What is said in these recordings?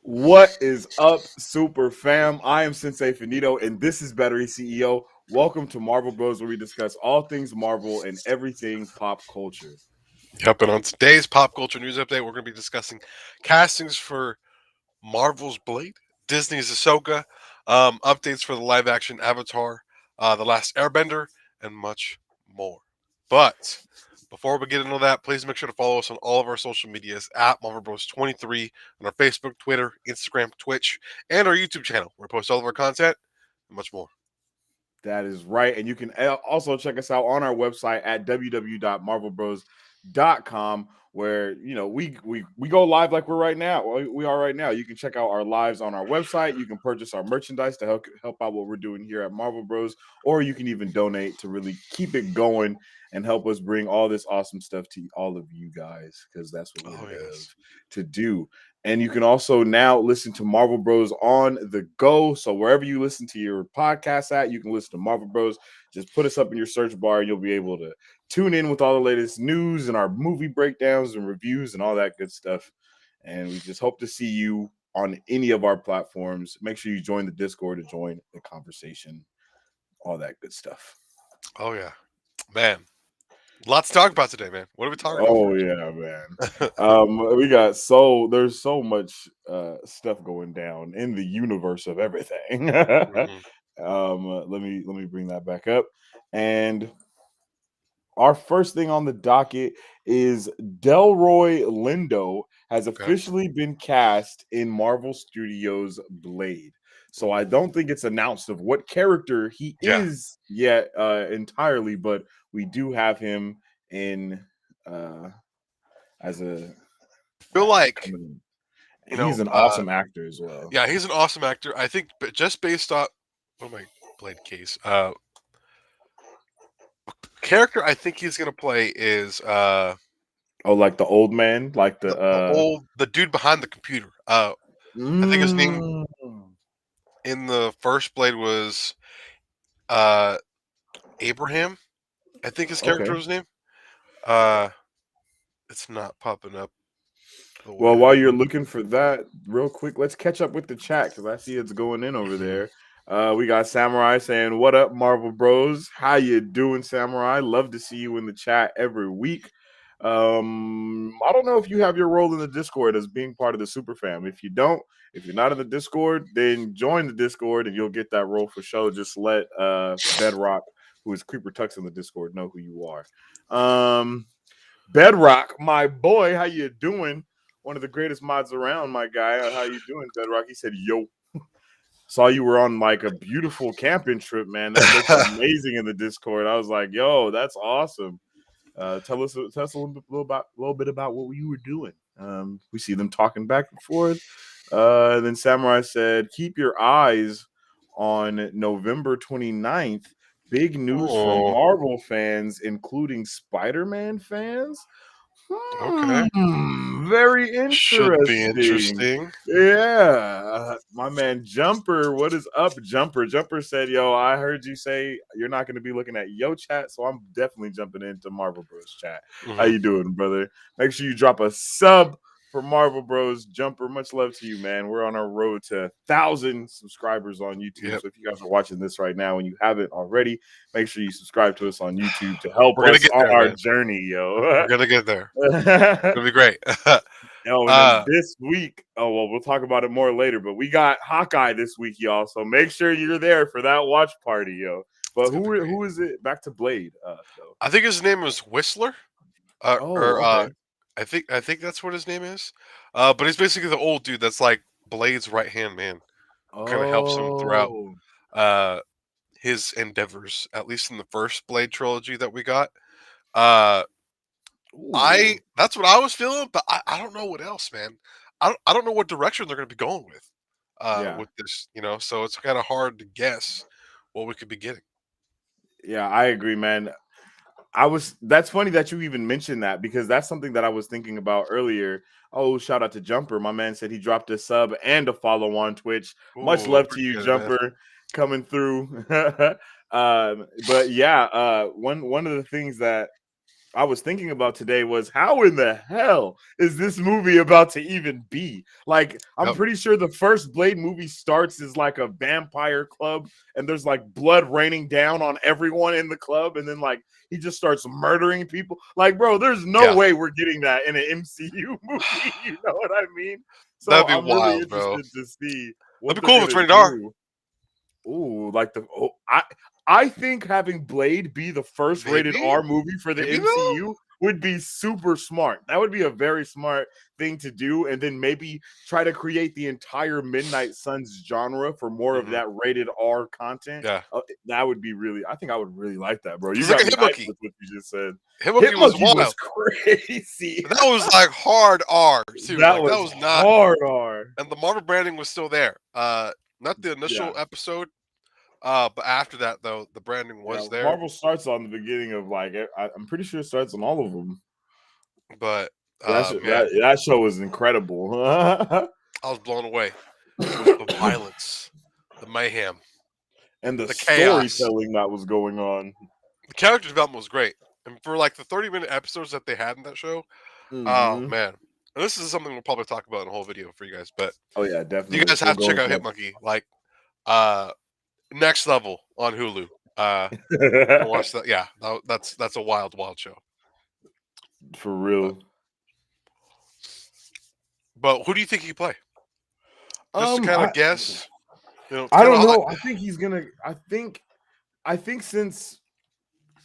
What is up, super fam? I am Sensei Finito, and this is Battery CEO. Welcome to Marvel Bros, where we discuss all things Marvel and everything pop culture. Yep, and on today's pop culture news update, we're going to be discussing castings for Marvel's Blade, Disney's Ahsoka, updates for the live action Avatar, The Last Airbender, and much more. But before we get into that, please make sure to follow us on all of our social medias at Marvel Bros 23 on our Facebook, Twitter, Instagram, Twitch, and our YouTube channel, where we post all of our content and much more. That is right. And you can also check us out on our website at www.marvelbros.com, where we go live like we're right now. We are right now. You can check out our lives on our website. You can purchase our merchandise to help out what we're doing here at Marvel Bros, or you can even donate to really keep it going and help us bring all this awesome stuff to all of you guys, because that's what we Oh, live yes. to do. And you can also now listen to Marvel Bros on the go. So wherever you listen to your podcast at, you can listen to Marvel Bros. Just put us up in your search bar and you'll be able to tune in with all the latest news and our movie breakdowns and reviews and all that good stuff. And we just hope to see you on any of our platforms. Make sure you join the Discord to join the conversation, all that good stuff. Oh, yeah. Man, lots to talk about today, man. What are we talking about Oh first? yeah, man. There's so much stuff going down in the universe of everything. Mhm. Let me bring that back up. And our first thing on the docket is Delroy Lindo has Okay. officially been cast in Marvel Studios' Blade. So I Ooh. don't think it's announced of what character he Yeah. is yet entirely, but we do have him in uh as a Feel like, coming in. you He's know, an awesome actor as well. yeah, he's an awesome actor. I think just based off what am I played case? Character I think he's gonna play is Oh, like the old man, like the dude behind the computer. I think his name mm, in the first Blade was uh Abraham. I think his character okay. was name. Uh it's not popping up the way Well, I while you're want. looking for that, real quick, let's catch up with the chat because I see it's going in over Mhm. there. We got Samurai saying, "What up, Marvel Bros? How you doing, Samurai? Love to see you in the chat every week." I don't know if you have your role in the Discord as being part of the super fam. If you don't, if you're not in the Discord, then join the Discord and you'll get that role for sure. Just let Bedrock, who is Creeper Tux in the Discord, know who you are. Bedrock, my boy, how you doing? One of the greatest mods around, my guy. How you doing, Bedrock? He said, "Yo, saw you were on like a beautiful camping trip, man. That looks amazing in the Discord." I was like, "Yo, that's awesome." Tell us a little bit about what you were doing. We see them talking back and forth. Then Samurai said, "Keep your eyes on November 29th. Big news for Oh, Marvel fans, including Spider-Man fans." okay. Very Should be interesting. interesting. Yeah, my man Jumper, what is up, Jumper? Jumper said, "Yo, I heard you say you're not going to be looking at yo chat, so I'm definitely jumping into Marvel Bros chat. How Mhm. you doing, brother? Make sure you drop a sub for Marvel Bros. Jumper, much love to you, man. We're on our road to 1,000 subscribers on YouTube. Yep. So if you guys are watching this right now and you haven't already, make sure you subscribe to us on YouTube to help We're gonna us get on there, our man. journey, We're yo." gonna get there. It'll be great. Oh, and then uh this week, oh well, we'll talk about it more later. But we got Hawkeye this week, y'all. So make sure you're there for that watch party, yo. But it's gonna be great. who is it? Back to Blade, though. I think his name was Whistler. Or Oh, okay. I think that's what his name is. But he's basically the old dude that's like Blade's right hand man, who kind of helps him throughout Oh, uh his endeavors, at least in the first Blade trilogy that we got. Uh I ooh, that's what I was feeling, but I don't know what else, man. I don't know what direction they're gonna be going yeah, with this, so it's kinda hard to guess what we could be getting. yeah. I agree, man. I was. That's funny that you even mentioned that because that's something that I was thinking about earlier. Oh, shout out to Jumper. My man said he dropped a sub and a follow on Twitch. Much Ooh, love to you, appreciate it, man. Jumper, coming through. But yeah, one of the things that I was thinking about today was how in the hell is this movie about to even be? Like, I'm Yep. pretty sure the first Blade movie starts as like a vampire club, and there's like blood raining down on everyone in the club, and then like he just starts murdering people. Like, bro, there's no Yeah. way we're getting that in an MCU movie. You know what I mean? So That'd be I'm really wild, bro. interested to see what That'd be they're cool if it's gonna rated R. do. Ooh, like I think having Blade be the first rated Maybe. R movie for the Maybe though. MCU would be super smart. That would be a very smart thing to do, and then maybe try to create the entire Midnight Suns genre for more of Hmm. that rated R content. Yeah. That would be really. I think I would really like that, bro. You Because look got at me hyped Hitmonkey. with what you just said. Hitmonkey was Hitmonkey was wild. crazy. That was like hard R too. That Like that was was not, hard R. and the Marvel branding was still there. Not the Yeah. initial episode. But after that though, the branding Yeah, was there. Marvel starts on the beginning of like I'm pretty sure it starts on all of them. But man, That show was incredible. I was blown away with the violence, the mayhem, And the the chaos. storytelling that was going on. The character development was great, and for like the 30-minute episodes that they had in that show, oh Mhm. man. And this is something we'll probably talk about in a whole video for you guys. But Oh yeah, you definitely. guys We'll have to go check out into Hitmonkey. Like next level on Hulu. that. Watch that. Yeah, that's a wild show. For But, real. but who do you think he could play? Just to kind I of guess. It's I kind don't of hot. know. I think he's gonna. I think since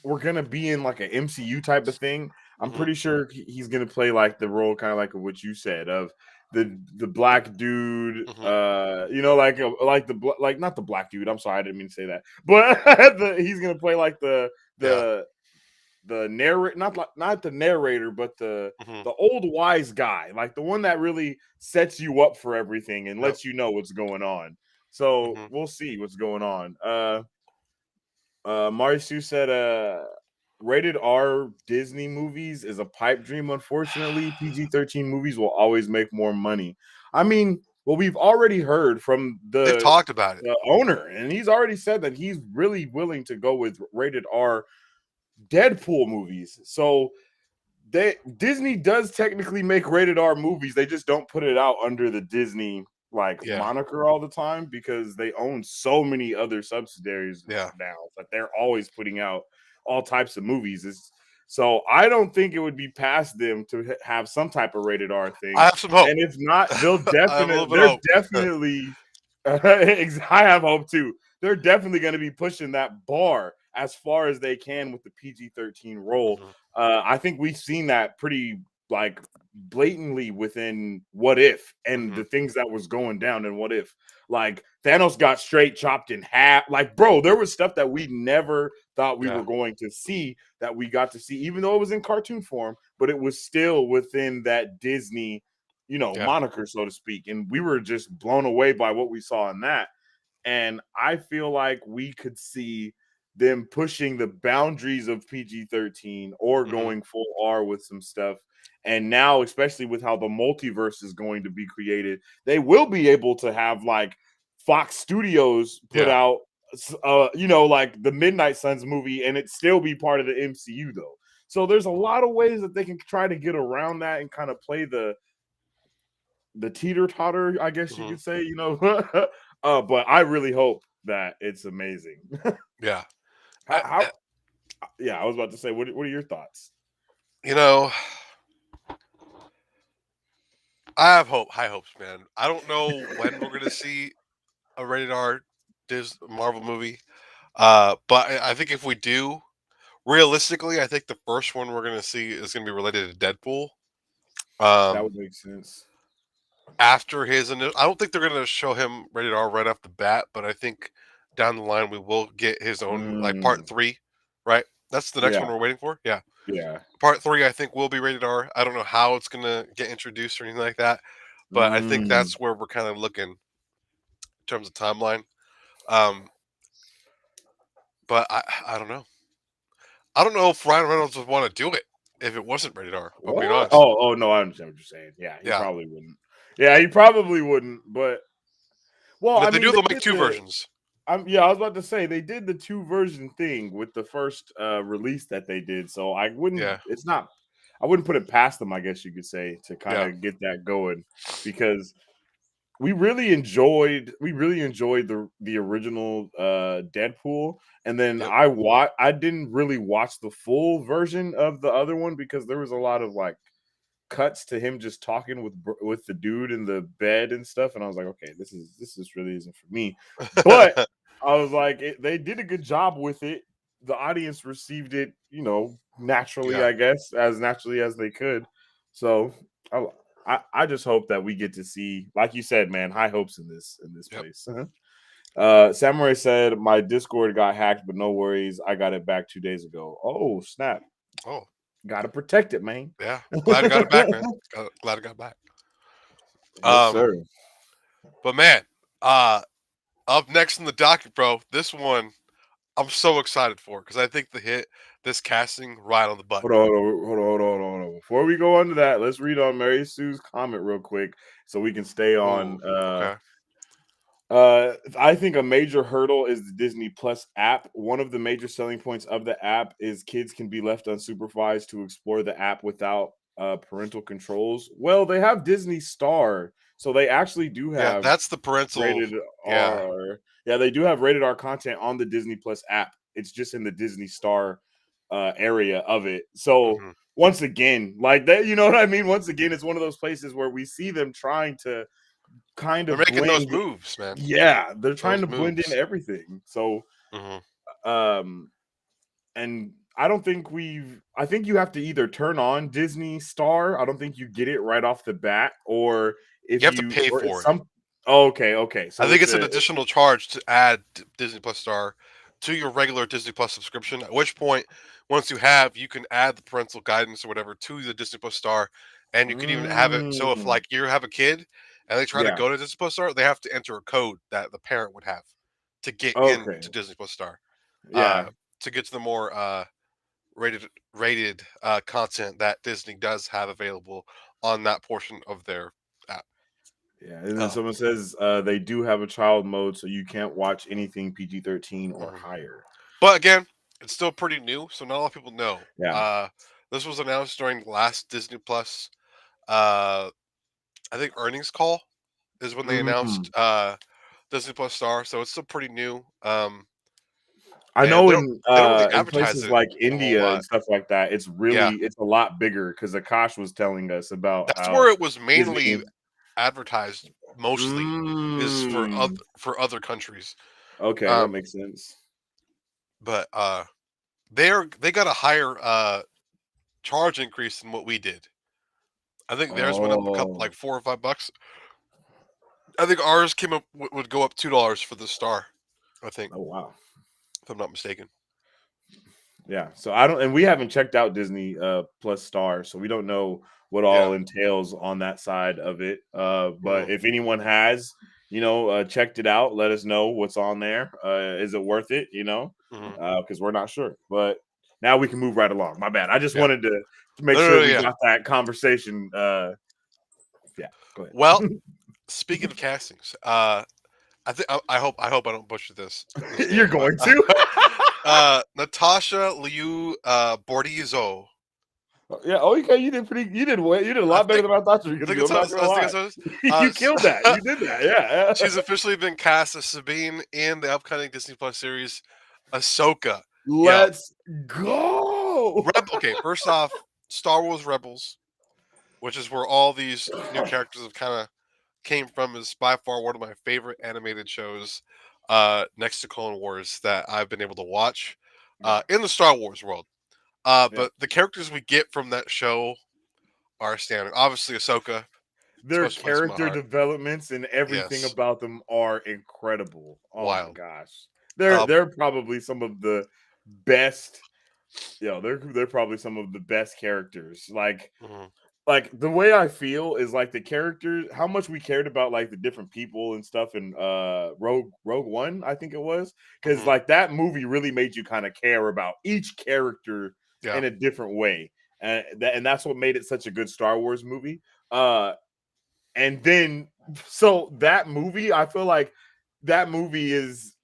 we're gonna be in like an MCU type of thing, I'm Mhm. pretty sure he's gonna play like the role, kind of like what you said of the black dude. Mhm. You know, like not the black dude. I'm sorry, I didn't mean to say that, but he's gonna play like Yeah. the narrator, not the narrator, but Mhm. the old wise guy, like the one that really sets you up for everything and Yep. lets you know what's going on. So Mhm. we'll see what's going on. Marisu said, rated R Disney movies is a pipe dream. Unfortunately, PG-13 movies will always make more money. I mean, well, we've already heard from They've talked about it. the owner, and he's already said that he's really willing to go with rated R Deadpool movies. So Disney does technically make rated R movies. They just don't put it out under the Disney like Yeah. moniker all the time because they own so many other subsidiaries Yeah. now that they're always putting out all types of movies. So I don't think it would be past them to have some type of rated R I thing. have some hope. And if not, I have a little bit of they're hope. definitely I have hope too. They're definitely going to be pushing that bar as far as they can with the PG-13 role. Mhm. I think we've seen that pretty like blatantly within What If and Mhm. the things that was going down in What If. Like Thanos got straight chopped in half. Like, bro, there was stuff that we never thought we Yeah. were going to see that we got to see, even though it was in cartoon form, but it was still within that Disney, Yeah. moniker, so to speak. And we were just blown away by what we saw in that. And I feel like we could see them pushing the boundaries of PG-13 or Mhm. going full R with some stuff. And now, especially with how the multiverse is going to be created, they will be able to have like Fox Studios put Yeah. out, like the Midnight Suns movie, and it still be part of the MCU though. So there's a lot of ways that they can try to get around that and kind of play the teeter totter, I guess you Mhm. could say, but I really hope that it's amazing. Yeah. how, how? Yeah, I was about to say, what are your thoughts? You know, I have high hopes, man. I don't know when we're gonna see a rated R Marvel movie, but I think if we do, realistically, I think the first one we're gonna see is gonna be related to Deadpool. That Um, would make sense. After I don't think they're gonna show him rated R right off the bat, but I think down the line we will get his own like part Mm, 3, right? That's the next yeah, one we're waiting for. Yeah, yeah. part 3 I think will be rated R. I don't know how it's gonna get introduced or anything like that, but I think Mm. that's where we're kind of looking in terms of timeline. Um, but I don't know. I don't know if Ryan Reynolds would want to do it if it wasn't rated R. If I'm being What? honest. Oh, no, I understand what you're saying. Yeah, he Yeah, probably wouldn't. Yeah, he probably wouldn't. But well, and I if they mean, do, they they'll make did 2 versions. Yeah, I was about to say they did the 2 version thing with the first release that they did, so I wouldn't. Yeah, It's not. I wouldn't put it past them, I guess you could say, to kind yeah, of get that going because we really enjoyed the original Deadpool, and then yep. I didn't really watch the full version of the other one because there was a lot of like cuts to him just talking with the dude in the bed and stuff, and I was like, okay, this really isn't for me. But I was like, they did a good job with it. The audience received it, naturally, Yeah, I guess, as naturally as they could. So I, I just hope that we get to see, like you said, man, high hopes in this yep. place. Samurai said my Discord got hacked, but no worries, I got it back 2 days ago. Oh snap! Oh, Got to protect it, man. yeah. Glad I got it back, man. Glad I got it back. Yes, Um, sir. but man, uh, up next in the docket, bro. This one I'm so excited for because I think the hit this casting right on the button. Hold on. Before we go on to that, let's read on Mary Sue's comment real quick so we can stay Oh, on. okay. I think a major hurdle is the Disney Plus app. One of the major selling points of the app is kids can be left unsupervised to explore the app without parental controls. Well, they have Disney Star, so they actually do Yeah, have that's the parental. rated Yeah. R. Yeah, they do have rated R content on the Disney Plus app. It's just in the Disney Star area of it. So Hmm. once again, like that, you know what I mean? Once again, it's one of those places where we see them trying to kind They're of making those blend. moves, man. Yeah, they're trying Those to blend in moves. everything. So Hmm. um and I think you have to either turn on Disney Star. I don't think you get it right off the bat, or You have to pay or it's for it. some. Okay. I So think it's it's an a additional charge to add Disney Plus Star to your regular Disney Plus subscription. At which point, once you have, you can add the parental guidance or whatever to the Disney Plus Star, and you can even have it. So if mm, like you have a kid and they try to yeah. go to Disney Plus Star, they have to enter a code that the parent would have to get into Okay. Disney Plus Star, uh, Yeah. to get to the more rated content that Disney does have available on that portion of their app. Yeah. And then Uh, someone says they do have a child mode, so you can't watch anything PG-13 or mhm. higher. But again, it's still pretty new, so not a lot of people know. Yeah. This was announced during the last Disney Plus, uh, I think earnings call is when they announced Mhm. Disney Plus Star, so it's still pretty new. I And know they don't really in advertise places it like a whole India lot. and stuff like that, Yeah, it's a lot bigger because Akash was telling us about that's how where it was mainly Disney. advertised mostly is Mm, for other countries. okay, that Um, makes sense. but they got a higher charge increase than what we did. I think theirs went up a couple like Oh, $4 or $5. I think ours came up would go up $2 for the Star. I think, oh wow. if I'm not mistaken. Yeah, so I don't, and we haven't checked out Disney Plus Star, so we don't know what Yeah. all entails on that side of it. Hmm. But if anyone has, checked it out, let us know what's on there. Is it worth it? Hmm. Because we're not sure. But now we can move right along. My bad. I just Yeah. wanted to make No, no, sure no, we yeah. got that conversation. Yeah, go Well, ahead. speaking of castings, I hope I don't butcher this You're name, but going to. Natasha Liu Bordizzo. Yeah. Oh, okay. You did a I lot better think than I thought you were I gonna think do. it's I'm not us. gonna I think lie. it's us. You killed that. You did that. Yeah. She's officially been cast as Sabine in the upcoming Disney Plus series Ahsoka. Yo, Let's go. Okay, first off, Star Wars Rebels, which is where all these new characters have kind of came from, is by far one of my favorite animated shows, next to Clone Wars that I've been able to watch Yeah. in the Star Wars world. Yeah. But the characters we get from that show are standard. Obviously, Ahsoka, Their special place in my character heart. developments and everything Yes, about them are incredible. Oh my wild. gosh. They're Um, they're probably some of the best. They're probably some of the best characters. mhm, Like the way I feel is like the characters, how much we cared about like the different people and stuff in Rogue One, I think it was. Because mhm, like that movie really made you kind of care about each character yeah, in a different way. And that's what made it such a good Star Wars movie. Uh and then so that movie, I feel like that movie is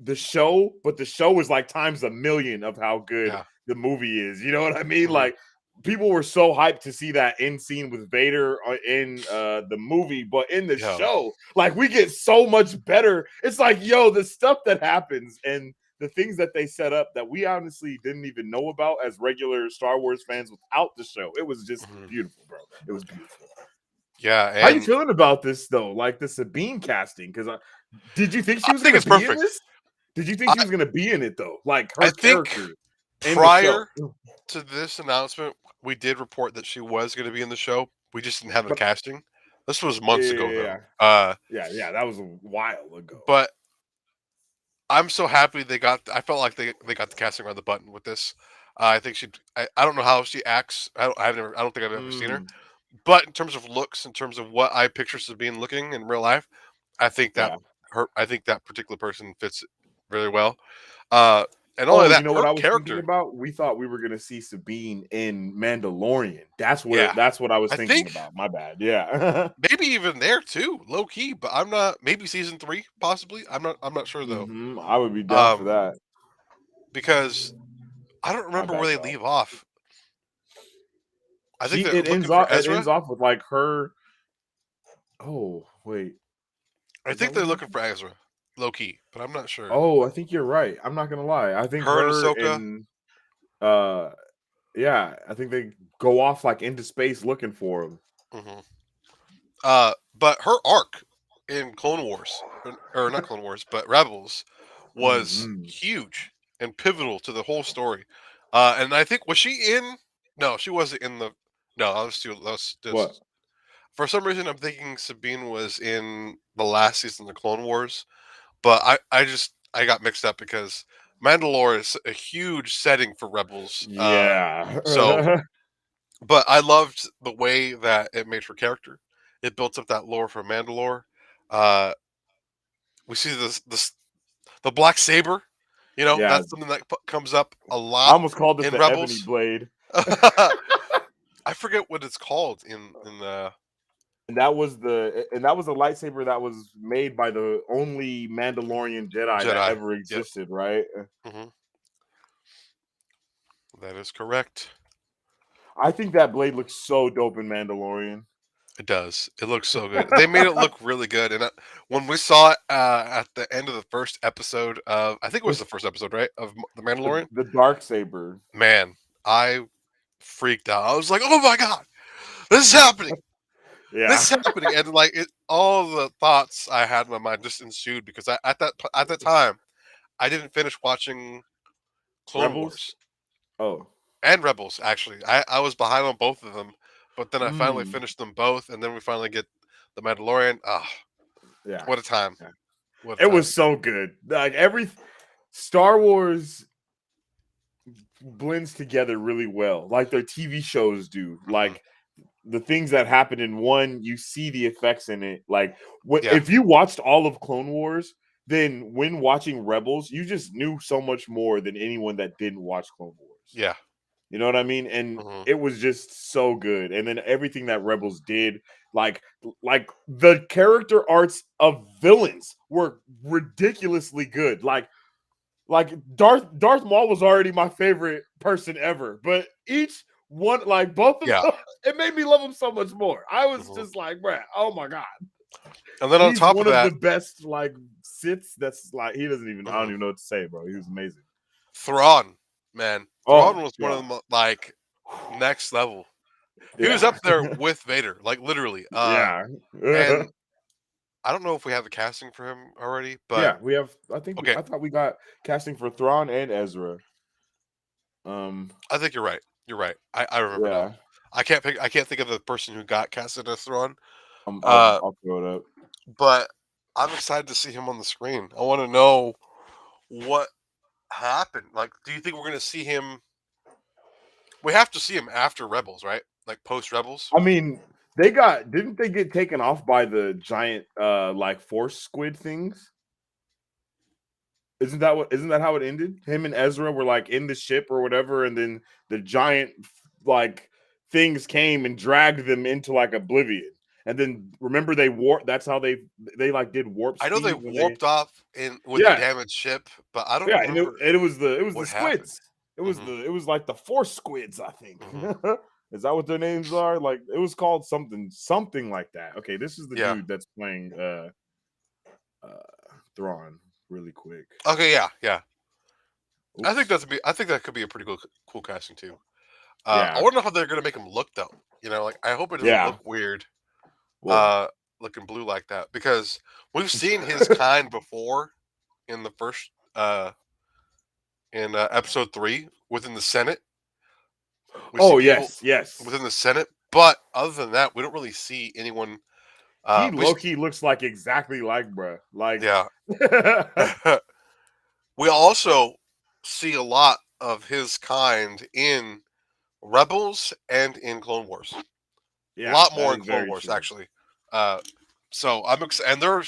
the show, but the show is like times a million of how good Yeah. the movie is. You know what I mean? Mhm. Like people were so hyped to see that end scene with Vader in the movie, but in the Yo. show, like we get so much better. It's like, yo, the stuff that happens and the things that they set up that we honestly didn't even know about as regular Star Wars fans without the show. It was just Mhm. beautiful, bro. It was beautiful. Yeah, How you and feeling about this though? Like the Sabine casting? Because did you think I she was think gonna it's be in perfect. this? Did you think I she was gonna be in it though? Like I her think character in the show? prior to this announcement, we did report that she was going to be in the show. We just didn't have the But casting. This was months ago, yeah, though. yeah, that was a while ago. But I'm so happy they got. I felt like they got the casting on the button with this. I think she. I don't know how she acts. I've never. I don't think I've ever seen her. Mm, But in terms of looks, in terms of what I picture Sabine looking in real life, I think that yeah. her. I think that particular person fits it really well. Uh, and only Oh, you that, know what her I was thinking character. about? We thought we were gonna see Sabine in Mandalorian. Yeah, That's what I was I thinking think about. My bad. Yeah. maybe even there too, low key. But I'm not. Maybe season 3, possibly. I'm not. I'm not sure though. I would be down for Um, that. because I don't My remember where bad, they y'all. leave off. I think She they're looking for it ends Ezra. off with like her. Oh wait, I is that think what they're it looking ends? for Ezra, low key, but I'm not sure. Oh, I think you're right. I'm not gonna lie. I think Her and her Ahsoka. and uh yeah, I think they go off like into space looking for him. hmm but her arc in Clone Wars, or not Clone Wars, but Rebels, was Hmm. huge and pivotal to the whole story. And I think was she in? No, she wasn't in the. No, that was What? just. For some reason, I'm thinking Sabine was in the last season of Clone Wars, but I got mixed up because Mandalore is a huge setting for Rebels. So, Yeah. but I loved the way that it made her character. It built up that lore for Mandalore. Uh, we see the black saber. You know, Yeah. that's something that comes up a I lot almost called it in the ebony Rebels. blade. I forget what it's called in the And that was a lightsaber that was made by the only Mandalorian Jedi that Jedi. ever Yep. existed, right? hmm That is correct. I think that blade looks so dope in Mandalorian. It does. It looks so good. They made it look really good. And when we saw it at the end of the first episode of, I think it was the first episode, right, of The Mandalorian. The dark saber. Man, I freaked out. I was like, "Oh my god, this is happening! Yeah. This is happening!" And like all the thoughts I had in my mind just ensued because at that time I didn't finish watching Clone Rebels? Wars Oh. and Rebels. Actually, I was behind on both of them, but then I finally Mm. finished them both, and then we finally get The Mandalorian. Ah, Yeah. what a time! Yeah. What a It time! was so good. Like every Star Wars blends together really well, like their TV shows do. hmm Like the things that happen in one, you see the effects in it. Like Yeah, if you watched all of Clone Wars, then when watching Rebels, you just knew so much more than anyone that didn't watch Clone Wars. yeah. You know what I mean? And hmm it was just so good. And then everything that Rebels did, like the character arts of villains were ridiculously good. Like Darth Maul was already my favorite person ever, but each one, like both of Yeah. them, it made me love him so much more. I was hmm just like, bruh, oh my god, And then on he's top of one of the that, best like Siths. That's like he doesn't even. I don't mhm, even know what to say, bro. He was amazing. Thrawn, man, Thrawn Oh was one of yeah, the like next level. He was yeah, up there with Vader, like literally. yeah, And I don't know if we have the casting for him already, but yeah. We have. okay, I thought we got casting for Thrawn and Ezra. Um, I think you're right. You're right. I remember now. yeah. I can't think of the person who got casted as Thrawn. Uh, I'll throw it up. but I'm excited to see him on the screen. I want to know what happened. Like, do you think we're gonna see him? We have to see him after Rebels, right? Like post Rebels. I mean, they got didn't they get taken off by the giant like force squid things? Isn't that how it ended? Him and Ezra were like in the ship or whatever, and then the giant like things came and dragged them into like oblivion. And then remember they warp. That's how they like did warp I know they speed when they warped off in with the yeah damaged ship, but I don't yeah, and remember it was the what happened. squids. Hmm. It was like the force squids, I think. Hmm. Is that what their names are? Like it was called something like that. Okay, this is the Yeah. dude that's playing uh Thrawn really quick. Okay. Yeah. Yeah. Oops. I think that could be a pretty cool casting too. I Yeah. wonder how they're gonna make him look though. Like I hope it doesn't Yeah. look weird, Well, looking blue like that because we've seen his kind before in the first in episode 3 within the Senate. We see oh people yes, yes. within the Senate, but other than that, we don't really see anyone. He We low key looks like exactly like bruh. Like Yeah. We also see a lot of his kind in Rebels and in Clone Wars. A yeah, lot that more in is Clone very Wars, true. actually. So I'm excited, and they're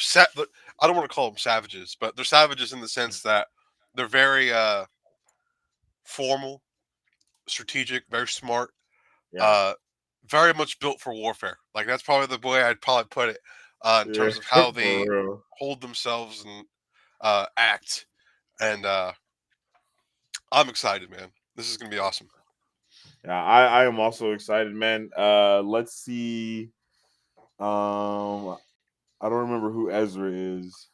I don't want to call them savages, but they're savages in the sense that they're very formal, strategic, very smart, Yeah. uh, very much built for warfare. Like that's probably the way I'd probably put it in Yeah, terms of how for they real. hold themselves and act. And I'm excited, man. This is gonna be awesome. Yeah, I am also excited, man. Let's see. I don't remember who Ezra is,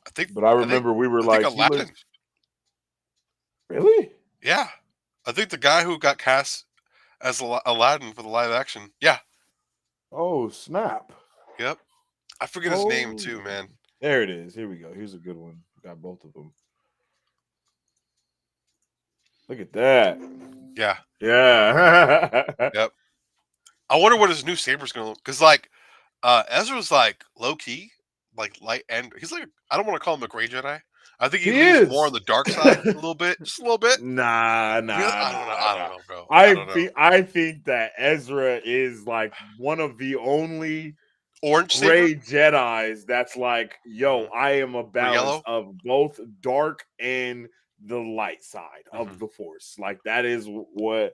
I think but I I think remember we were I think like, he Aladdin. looks really. Yeah, I think the guy who got cast as Aladdin for the live action. Yeah, Oh snap! yep. I forget his name Oh, too, man. there it is. Here we go. Here's a good one. Got both of them. Look at that. Yeah, Yeah. yep. I wonder what his new saber's gonna look because Ezra's like low key, like light, and he's like I don't want to call him a gray Jedi. I think he He leans more on is. the dark side a little bit, just a little bit. Nah, Really, nah, I don't know. nah, I don't nah. know, bro. I don't know. I think that Ezra is like one of the only Orange saber gray Jedi's that's like, yo, hmm I am a or balance yellow. of both dark and the light side Hmm. of the force. Like that is what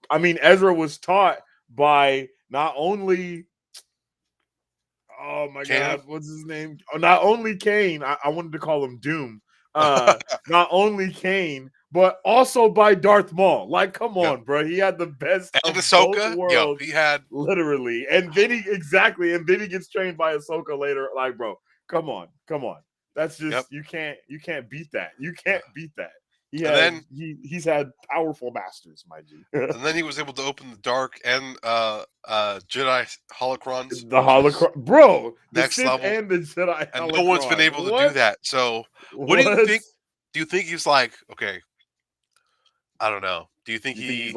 I mean. Ezra was taught by not only oh my Kanan. god, what's his name? Oh, not only Kane, I wanted to call him Doom. Not only Kane, but also by Darth Maul. Like, come Yep. on, bro. He had the best And of both Ahsoka. Yo, worlds, he had. literally. And then he exactly, and then he gets trained by Ahsoka later. Like, bro, come on, come on. That's Yep. just you can't beat that. You can't beat that. And then He's had powerful masters, my G. and then he was able to open the dark and Jedi holocrons, The which is holocron, bro. The next Sith level. and the Jedi And no one's been holocron. able to do What? that. So, what do you What? think? Do you think he's like okay? I don't know. Do you think he?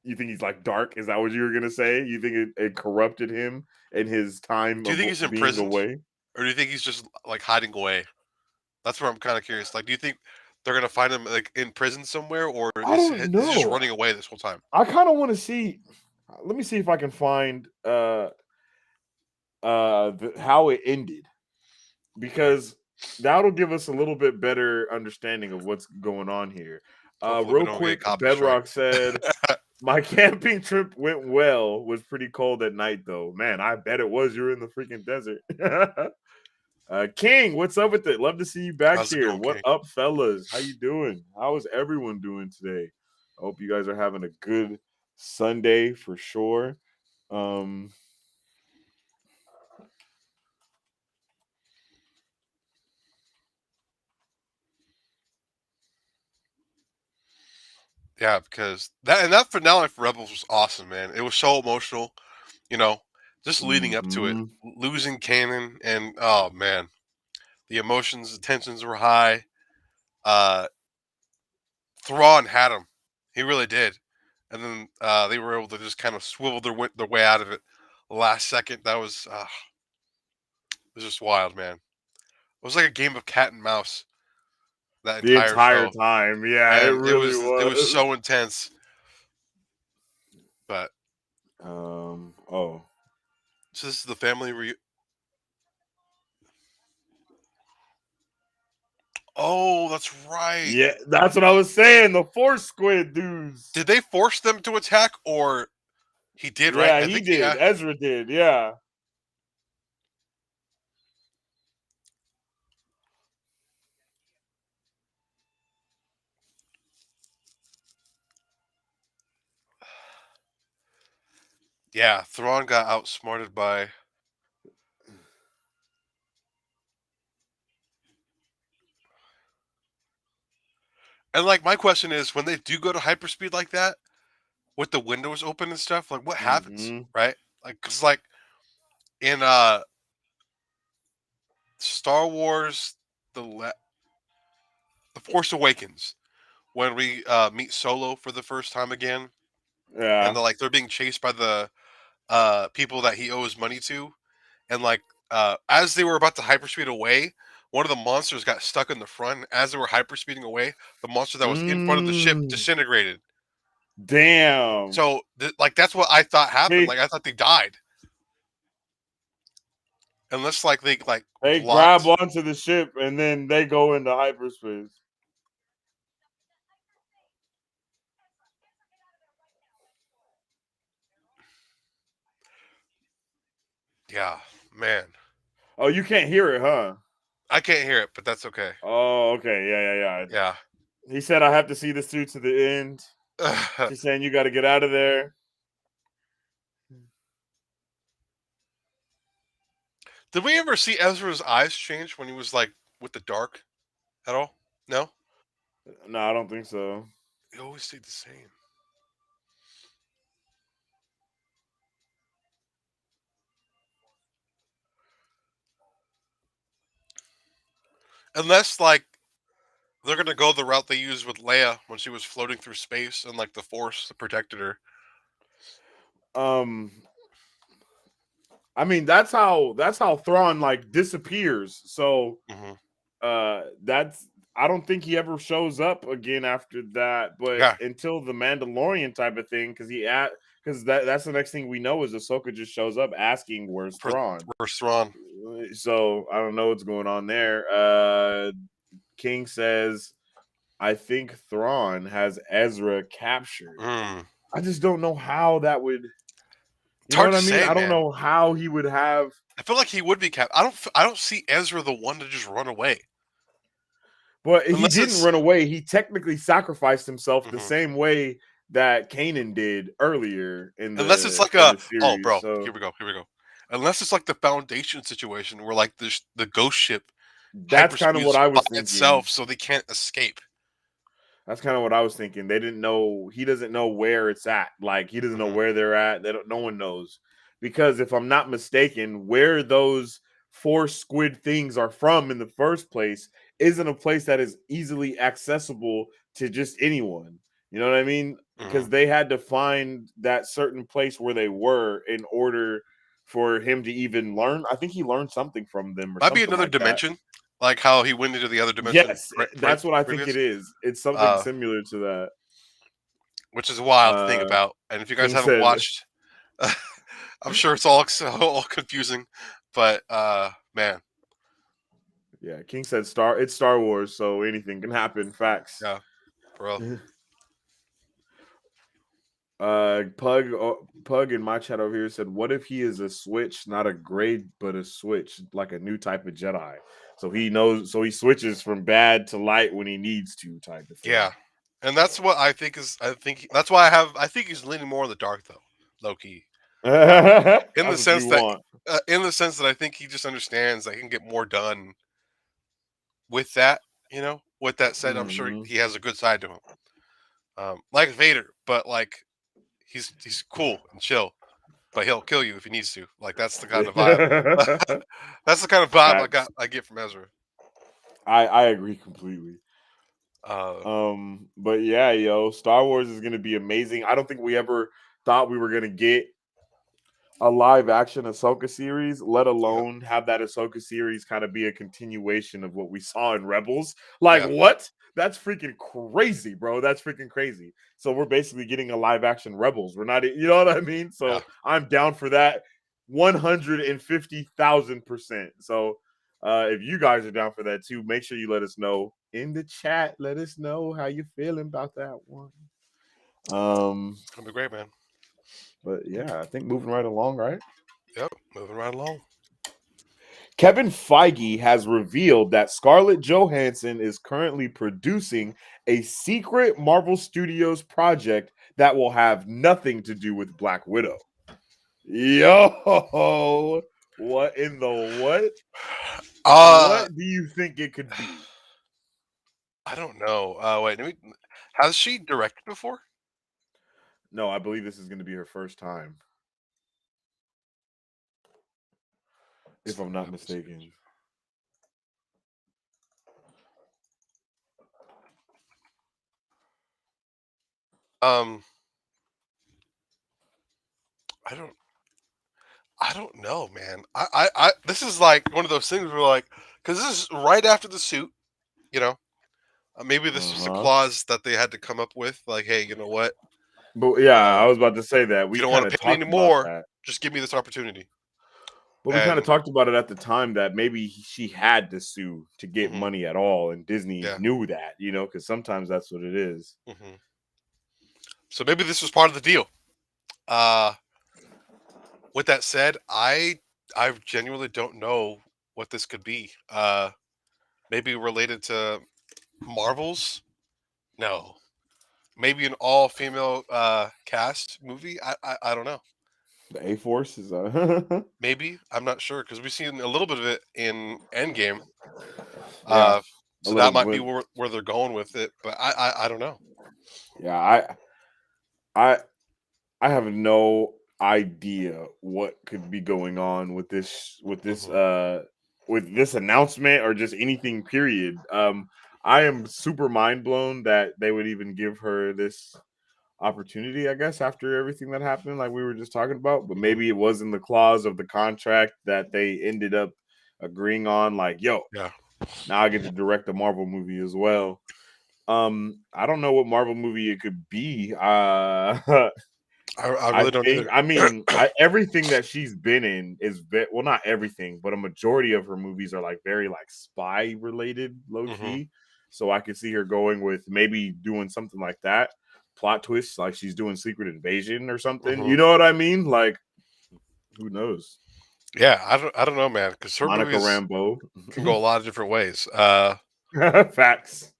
You think he's like dark? Is that what you were gonna say? You think it corrupted him in his time Do you of think he's being imprisoned, away? or do you think he's just like hiding away? That's where I'm kind of curious. Like, do you think they're gonna find him like in prison somewhere, or I don't is he just know. running away this whole time? I kind of want to see. Let me see if I can find how it ended, Okay. because that'll give us a little bit better understanding of what's going on here. Hopefully, we Real don't get quick, copy strike. Bedrock said my camping trip went well. Was pretty cold at night though. Man, I bet it was. You're in the freaking desert. King, what's up with it? Love to see you back How's it here. going, What King? up, fellas? How you doing? How is everyone doing today? I hope you guys are having a good Sunday for sure. Um, Yeah, because that finale for Rebels was awesome, man. It was so emotional, you know, just leading up to it, mhm. losing Kanan, and oh man, the emotions, the tensions were high. Uh, Thrawn had him, he really did, and then they were able to just kind of swivel their way out of it. The last second, that was it was just wild, man. It was like a game of cat and mouse that The entire entire show, time. Yeah, it and really it was was. so intense. But Oh. so this is the family Oh, that's right. Yeah, that's what I was saying. The force squid dudes. Did they force them to attack, or He did, right? Yeah, I he think did. Ezra did. Yeah. Yeah, Thrawn got outsmarted by. And like my question is, when they do go to hyperspeed like that, with the windows open and stuff, like what happens, Mm-hmm. right? Like, cause like in Star Wars, the Force Awakens, when we meet Solo for the first time again, and Yeah. they're being chased by the people that he owes money to, and like as they were about to hyperspeed away, one of the monsters got stuck in the front. As they were hyperspeeding away, the monster that was in front of the ship Mm, disintegrated. damn. So like that's what I thought happened. They Like I thought they died, unless like they like they grab blocked. onto the ship and then they go into hyperspace. Yeah, man, Oh, you can't hear it, huh? I can't hear it, but that's okay. Oh, okay. Yeah. Yeah. He said I have to see this through to the end. She's saying you got to get out of there. Did we ever see Ezra's eyes change when he was like with the dark at all? No, No, I don't think so. he always stayed the same. Unless like they're gonna go the route they used with Leia when she was floating through space and like the Force protected her. Um, I mean that's how Thrawn like disappears. So Hmm. that's I don't think he ever shows up again after that. But Yeah, until the Mandalorian type of thing, because that's the next thing we know is Ahsoka just shows up asking where's for Thrawn. Thrawn. So I don't know what's going on there. King says I think Thrawn has Ezra captured. Mm. I just don't know how that would. It's You know hard what to I mean? say, I don't man. know how he would have. I feel like he would be capped. I don't see Ezra the one to just run away But he unless didn't it's run away. He technically sacrificed himself the mhm. same way that Kanan did earlier Unless it's like in a the oh, series. bro, So here we go. Unless it's like the Foundation situation where like the ghost ship that's kind of what hyperspeeds I by was thinking. itself, so they can't escape. That's kind of what I was thinking. They didn't know. He doesn't know where it's at. Like he doesn't know Hmm. where they're at. They don't. No one knows because if I'm not mistaken, where those four squid things are from in the first place isn't a place that is easily accessible to just anyone. You know what I mean? Hmm. Because they had to find that certain place where they were in order for him to even learn. I think he learned something from them or Might be something another like that. dimension, like how he went into the other dimension Yes, right that's what I think it previous. is. It's something Uh, similar to that. which is wild to think Uh, about. And if you guys King haven't said, watched, I'm sure it's all confusing. But man, "Yeah." King said, It's Star Wars, so anything can happen." Facts. yeah, bro, Pug in my chat over here said, "What if he is a switch, not a grade, but a switch, like a new type of Jedi? So he knows, so he switches from bad to light when he needs to, type of thing." yeah. And that's what I think is. I think that's why I have. I think he's leaning more on the dark though, low key. In the That's what you sense that, want. I think he just understands that he can get more done with that. You know. With that said, I'm sure Hmm. he has a good side to him, like Vader, but like he's cool and chill, but he'll kill you if he needs to. Like that's the kind of vibe. That's the kind of vibe Facts. I get from Ezra. I agree completely. Uh, But yeah, yo, Star Wars is gonna be amazing. I don't think we ever thought we were gonna get a live action Ahsoka series, let yeah, alone have that Ahsoka series kind of be a continuation of what we saw in Rebels. Like, yeah, what? That's freaking crazy, bro. That's freaking crazy. So we're basically getting a live action Rebels. We're not, you know what I mean? yeah. So I'm down for that 150,000%. So if you guys are down for that too, make sure you let us know in the chat. Let us know how you feeling about that one. Um, It's gonna be great, man. But yeah, I think moving right along, right? Yep, moving right along. Kevin Feige has revealed that Scarlett Johansson is currently producing a secret Marvel Studios project that will have nothing to do with Black Widow. Yo, what in the what? Uh, What do you think it could be? I don't know. Wait, has she directed before? No, I believe this is going to be her first time, if I'm not mistaken. Um, I don't. I don't know, man. This is like one of those things where like, because this is right after the suit, you know. Maybe this was a Uh-huh. clause that they had to come up with, like, hey, you know what? But yeah, I Um, was about to say that if we you don't kind want of to pay me talked about anymore, that. just give me this opportunity. But we kind of And talked about it at the time that maybe she had to sue to get mhm, money at all, and Disney yeah. knew that, because sometimes that's what it is. hmm So maybe this was part of the deal. Uh, with that said, I genuinely don't know what this could be. Maybe related to Marvels? No. Maybe an all female cast movie? I don't know. The A Force is Maybe. I'm not sure because we've seen a little bit of it in Endgame. yeah, a So little that might be glimpse. where they're going with it, but I don't know. Yeah, I I have no idea what could be going on with hmm with this announcement or just anything period. I am super mind blown that they would even give her this opportunity, I guess, after everything that happened, like we were just talking about. But hmm maybe it was in the clause of the contract that they ended up agreeing on, like, yo, Yeah, now I get to direct a Marvel movie as well. I don't know what Marvel movie it could be. I I really don't think, either. everything that she's been in is well, not everything, but a majority of her movies are like very like spy related, low hmm key. So I could see her going with maybe doing something like that, plot twists, like she's doing Secret Invasion or something. hmm You know what I mean? Like, who knows? Yeah, I don't know, man, because her Monica movies Rambeau, can go a lot of different ways. facts.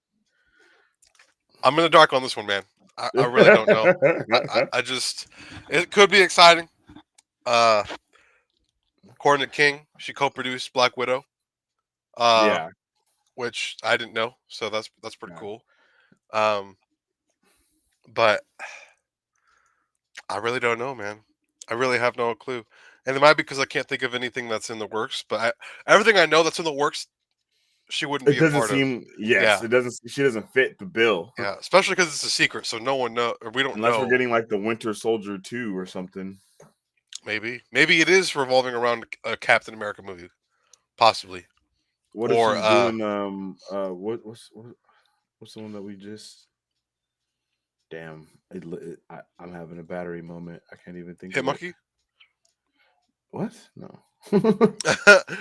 I'm in the dark on this one, man. I really don't know. I just it could be exciting. Uh, according to King, she co-produced Black Widow, uh, Yeah, which I didn't know, so that's pretty yeah. cool. Um, but I really don't know, man. I really have no clue, and it might be because I can't think of anything that's in the works. But everything I know that's in the works, she wouldn't It be a doesn't part of. seem. Yes, Yeah, it doesn't. She doesn't fit the bill. yeah, especially because it's a secret, so no one know, or we don't Unless we're know. getting like the Winter Soldier 2 or something. Maybe it is revolving around a Captain America movie, possibly, What if or she's doing what's the one that we just damn I'm having a battery moment. I can't even think Hit of it. Monkey, What? No.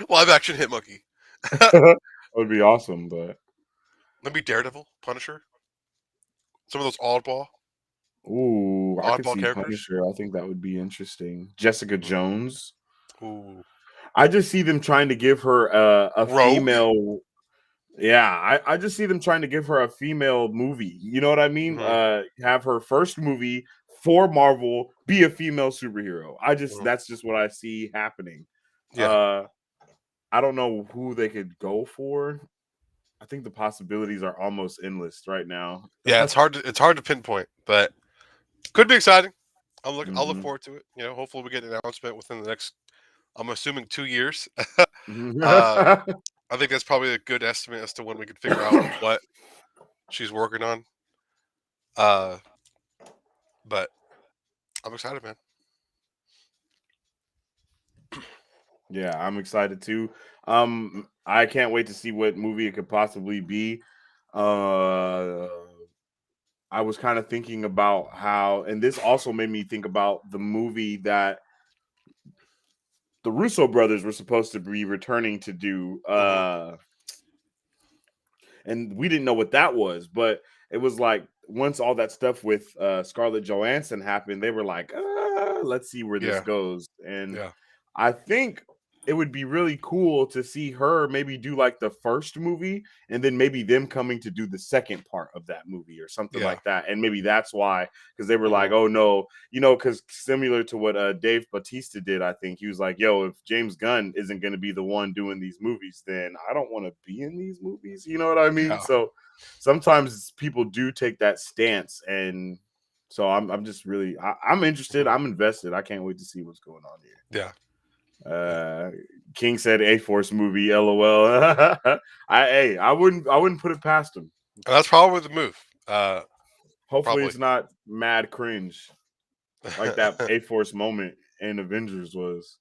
live action Hit Monkey. That would be awesome, but Maybe Daredevil, Punisher, some of those ooh, I could oddball see characters. Punisher. I think that would be interesting. Jessica Mhm. Jones. Ooh, I just see them trying to give her a Rogue. female. Yeah, I just see them trying to give her a female movie. You know what I mean? hmm Have her first movie for Marvel be a female superhero. hmm That's just what I see happening. Yeah, Uh I don't know who they could go for. I think the possibilities are almost endless right now. yeah. It's hard to pinpoint, but could be exciting. I'll look Mhm. forward to it. Hopefully we get an announcement within the next. I'm assuming 2 years. uh, I think that's probably a good estimate as to when we could figure out what she's working on. Uh, but I'm excited, man. Yeah, I'm excited too. I can't wait to see what movie it could possibly be. Uh I was kind of thinking about how, and this also made me think about the movie that the Russo brothers were supposed to be returning to do. hmm And we didn't know what that was, but it was like once all that stuff with Scarlett Johansson happened, they were like, let's see where this Yeah. goes. And Yeah. I think it would be really cool to see her maybe do like the first movie and then maybe them coming to do the second part of that movie or something Yeah. like that. And maybe that's why, because they were like, Mhm. oh no, you know, because similar to what Dave Bautista did, I think he was like, yo, if James Gunn isn't going to be the one doing these movies, then I don't want to be in these movies. You know what I mean? Yeah. So sometimes people do take that stance, and so I'm just really I'm interested. Mhm. I'm invested. I can't wait to see what's going on here. Yeah. Yeah. King said A Force movie. LOL. I wouldn't put it past him. And that's probably the move. Hopefully Probably. it's not mad cringe like that A Force moment in Avengers was,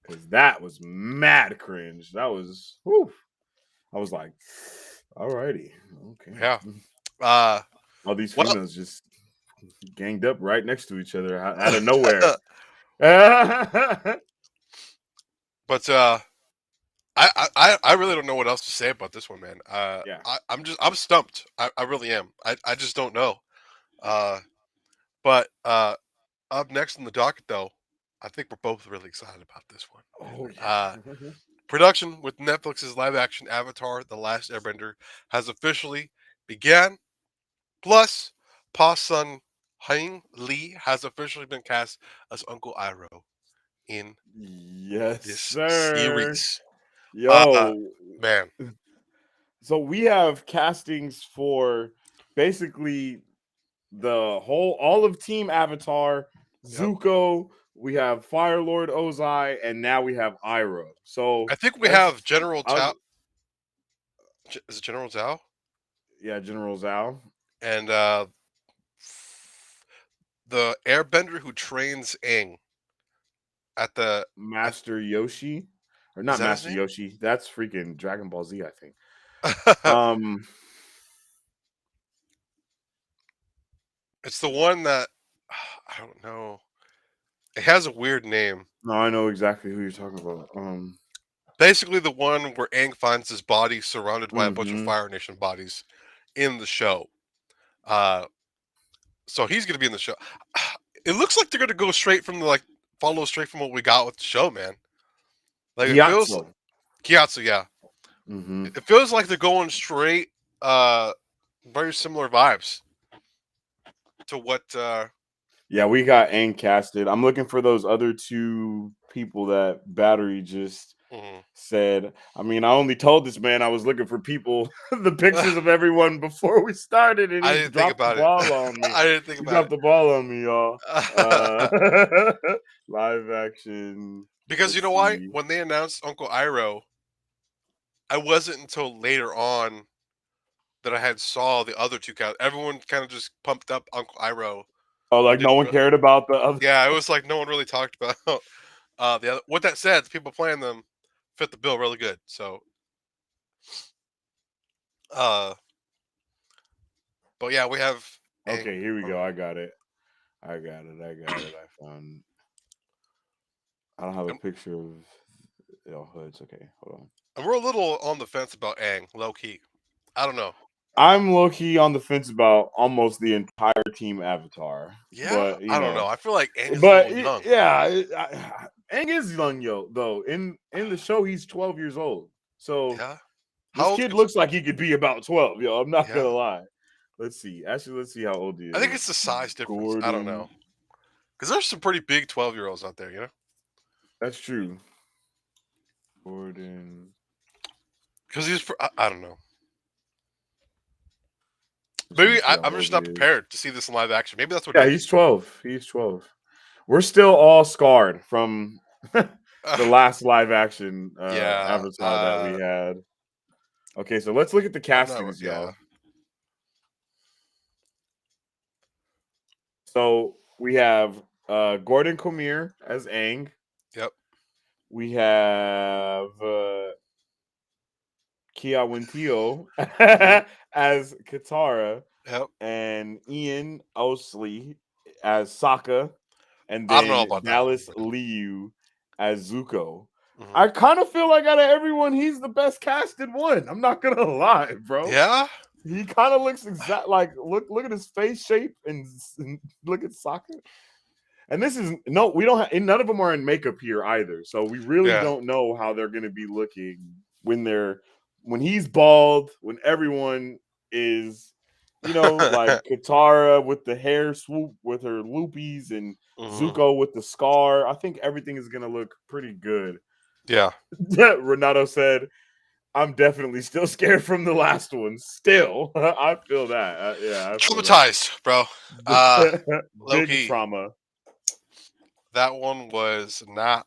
because that was mad cringe. That was whew. I was like, alrighty, okay. Yeah. Uh, All these well, females just ganged up right next to each other out of nowhere. Yeah, but I really don't know what else to say about this one, man. I'm stumped. I really am. I just don't know. But up next in the docket, though, I think we're both really excited about this one. oh Uh, yeah. production with Netflix's live-action Avatar: The Last Airbender has officially began. Plus, Pa Sun Hyung Lee has officially been cast as Uncle Iroh in Yes, this sir. series. Uh, Yo, man, so we have castings for basically all of Team Avatar, yep. Zuko. We have Fire Lord Ozai, and now we have Iroh. So I think we let's, have General I'll, Tao. Is it General Zhao? yeah, General Zhao, And the Airbender who trains Aang at the at, Master Yoshi, or is not that his Master name? Yoshi? That's freaking Dragon Ball Z, I think. Um, It's the one that I don't know. It has a weird name. no, I know exactly who you're talking about. Basically, the one where Aang finds his body surrounded by a bunch of Mhm. Fire Nation bodies in the show. Uh, so he's going to be in the show. It looks like they're going to go straight from follow straight from what we got with the show, man. Like it feels Gyatso. Kiatsu, yeah. Mhm. It feels like they're going straight. Very similar vibes to what. Yeah, we got Aang casted. I'm looking for those other two people that Battery just Mhm. said. I mean, I only told this man I was looking for people, the pictures of everyone before we started, and I he didn't think dropped the about it. ball on me. I didn't think He about dropped it. the ball on me, y'all. Live action. Because you Let's know why? see. When they announced Uncle Iroh, I wasn't until later on that I had saw the other two cows. Everyone kind of just pumped up Uncle Iroh, Oh, but like no didn't. one cared about the other. Yeah, it was like no one really talked about the other. With that said, the people playing them fit the bill really good. So, uh, but yeah, we have Aang Okay, here we go. from, I got it. I got it. I got it. I found. I don't have a and, picture of hoods. Okay, hold on. and we're a little on the fence about Aang, low key. I don't know. I'm low key on the fence about almost the entire team Avatar, Yeah, but I don't know. I feel like Aang is a but little young. yeah, Aang is young, though. In the show, he's 12 years old, so Yeah. How this old kid is? looks like he could be about 12. Yo, I'm not gonna Yeah. lie. Let's see. Actually, let's see how old he I think is. it's the size difference. I don't know. Gordon. Because there's some pretty big 12-year-olds out there, you know? That's true. Gordon. Because I don't know. Just want Maybe to see how I'm old just he not is. prepared to see this in live action. Maybe that's what Yeah, it he's is. 12. He's 12. We're still all scarred from the last live action Yeah. Avatar that we had. Okay, so let's look at the I'm not. castings, Yeah. y'all. So we have Gordon Comier as Aang. Yep. We have Kia Wintio Hmm. as Katara, Yep. and Ian Osley as Sokka, and I don't know then about that one, Dallas but. Liu as Zuko. Mhm. I kind of feel like out of everyone, he's the best casted one. I'm not gonna lie, bro. Yeah. He kind of looks exact like look at his face shape and look at Sokka. And this is no, we don't have, and none of them are in makeup here either. So we really Yeah. don't know how they're going to be looking when he's bald, when everyone is, like Katara with the hair swoop with her loopies and Mhm. Zuko with the scar. I think everything is going to look pretty good. Yeah. Renato said, I'm definitely still scared from the last one. Still, I feel that. Yeah, I feel Traumatized, bro. that. Low Big key, trauma. that one was not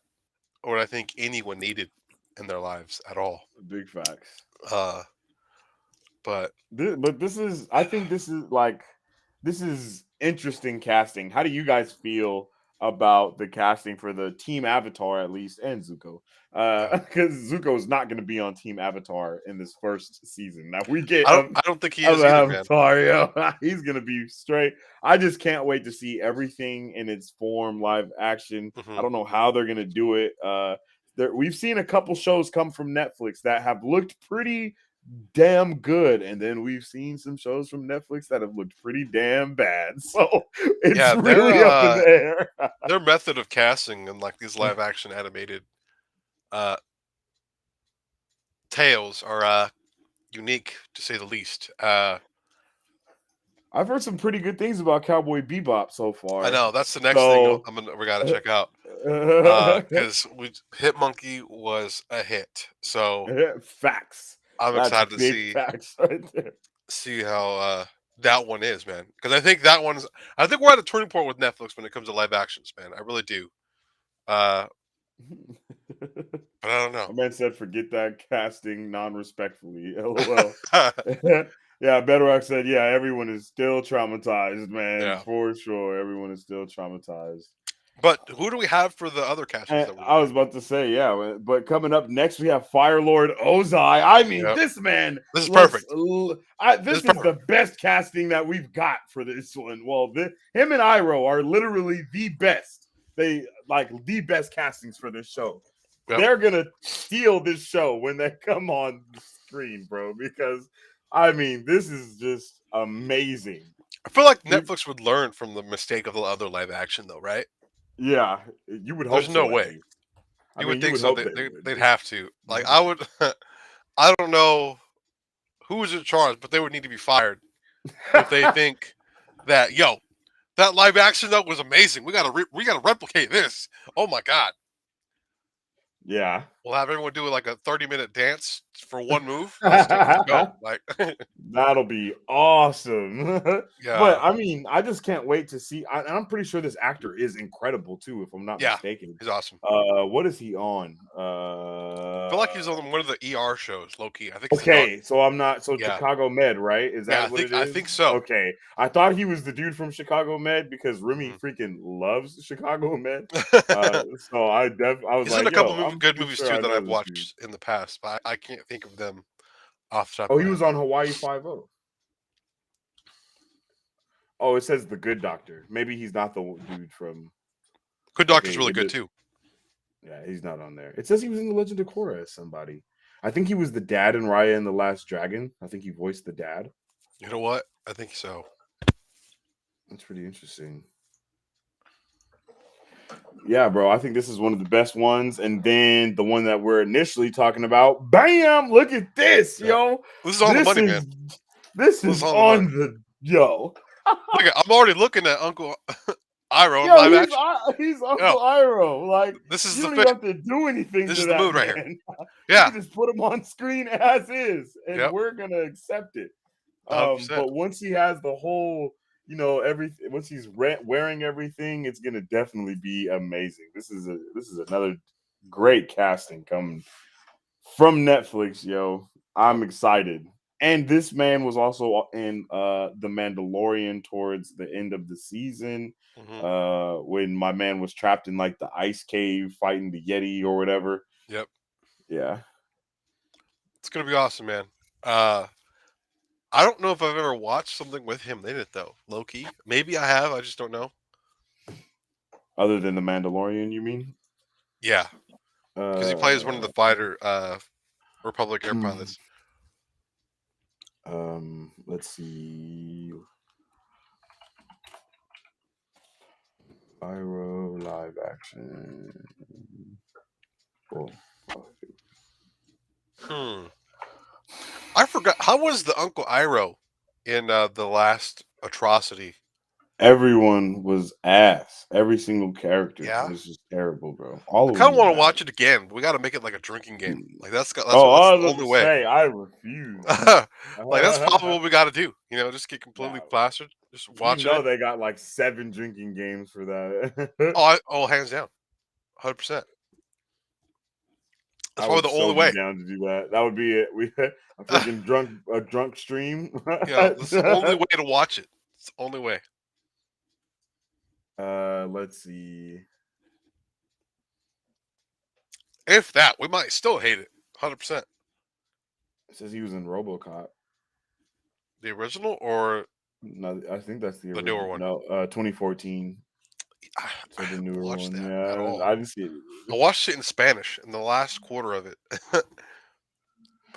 what I think anyone needed in their lives at all. Big facts. Uh, but But this is, I think this is interesting casting. How do you guys feel about the casting for the Team Avatar at least and Zuko? yeah, Because Zuko is not going to be on Team Avatar in this first season. Now we get I don't think he of is either, man. Avatar, yo. He's going to be straight. I just can't wait to see everything in its form, live action. I Hmm. don't know how they're going to do it. We've seen a couple shows come from Netflix that have looked pretty damn good, and then we've seen some shows from Netflix that have looked pretty damn bad. So it's Yeah, their really up in the air. their method of casting and like these live action animated uh tales are unique to say the least. I've heard some pretty good things about Cowboy Bebop so I far. know that's the next thing So we gotta check out. Because we Hit Monkey was a hit, so facts. I'm That's excited to big see facts right there. how that one is, man. Because I think we're at a turning point with Netflix when it comes to live actions, man. I really do. Uh, but I don't know. My man said, "Forget that casting non-respectfully." LOL. Yeah, Bedrock said, "Yeah, everyone is still traumatized, man, Yeah, for sure. Everyone is still traumatized." but who do we have for the other castings And that we're I looking was about to say, yeah, but coming up next, we have Fire Lord Ozai. I at? mean, Yeah, this man this is looks. perfect. This is This is the perfect. best casting that we've got for this one. Well, him and Iroh are literally the best. They like the best castings for this show. Yep. They're gonna steal this show when they come on the screen, bro. Because I mean, this is just amazing. I feel like We, Netflix would learn from the mistake of the other live action, though, right? yeah, you would There's hope no so, at way. least. I You mean, would you think would so. hope they They'd would. have to. Like I would. I don't know who is in charge, but they would need to be fired if they think that that live action though was amazing. We gotta replicate this. Oh my god, Yeah. we'll have everyone do like a 30-minute dance for one move. Let's go. Like That'll be awesome. But yeah, I mean, I just can't wait to see. And I'm pretty sure this actor is incredible too, if I'm not yeah, mistaken. he's awesome. What is he on? I feel like he's on one of the ER shows, low key. I think it's Okay, so I'm not so yeah, Chicago Med, right? Is yeah. that what it I is? think so. Okay, I thought he was the dude from Chicago Med because Remy Mhm. freaking loves Chicago Med. So I was He's in like, a couple yo, I'm good pretty movies sure too I that know I've this dude. watched in the past, but I can't think of them off the top Oh, of he my head. was on Hawaii Five O. Oh, it says the Good Doctor. Maybe he's not the dude from. Good Okay, Doctor's really good too. yeah, he's not on there. It says he was in the Legend of Korra as somebody. I think he was the dad in Raya and the Last Dragon. I think he voiced the dad. You know what? I think so. That's pretty interesting. Yeah, bro. I think this is one of the best ones. And then the one that we're initially talking about. Bam! Look at this, Yeah. yo. This is all the This money, man. is this This is is all the money. on the yo. Look, I'm already looking at Uncle Iroh in Yo, live action. he's Yo, Uncle Iroh. Like this is you the don't even fit. have to do anything This to is the that mood right here. man. You Yeah. can just put him on screen as is, and Yep. we're gonna accept it. 100%. But once he has the whole, everything. Once he's wearing everything, it's gonna definitely be amazing. This is another great casting coming from Netflix, yo. Yep. I'm excited. And this man was also in The Mandalorian towards the end of the season. Hmm. When my man was trapped in like the ice cave fighting the Yeti or whatever. Yep. Yeah. It's gonna be awesome, man. Uh, I don't know if I've ever watched something with him in it though. Low key, maybe I have. I just don't know. Other than The Mandalorian, you mean? Yeah, because he plays one of the Uh fighter Republic air pilots. let's see. Pyro live action. Oh, I forgot. How was the Uncle Iroh in the last atrocity? everyone was ass. Every single character Yeah, was just terrible, bro. All I of kind them of were want to bad. watch it again. We got to make it like a drinking game. Like that's Oh, that's I the was about only to way. say, I refuse. Like that's probably what we got to do. You know, just get completely Nah, plastered, just watching it. they got like 7 drinking games for that. Hands down, 100%. That's I probably would the so only be way. down to do that. That would be it. We a freaking drunk stream. That's the only way to watch it. It's the only way. Let's see. If that, we might still hate it. 100%. It says he was in RoboCop. The original or No, I think that's the the newer original. one? No, 2014. I So the haven't newer watched one. that at Yeah, all. I didn't see it I either. watched it in Spanish in the last quarter of it, but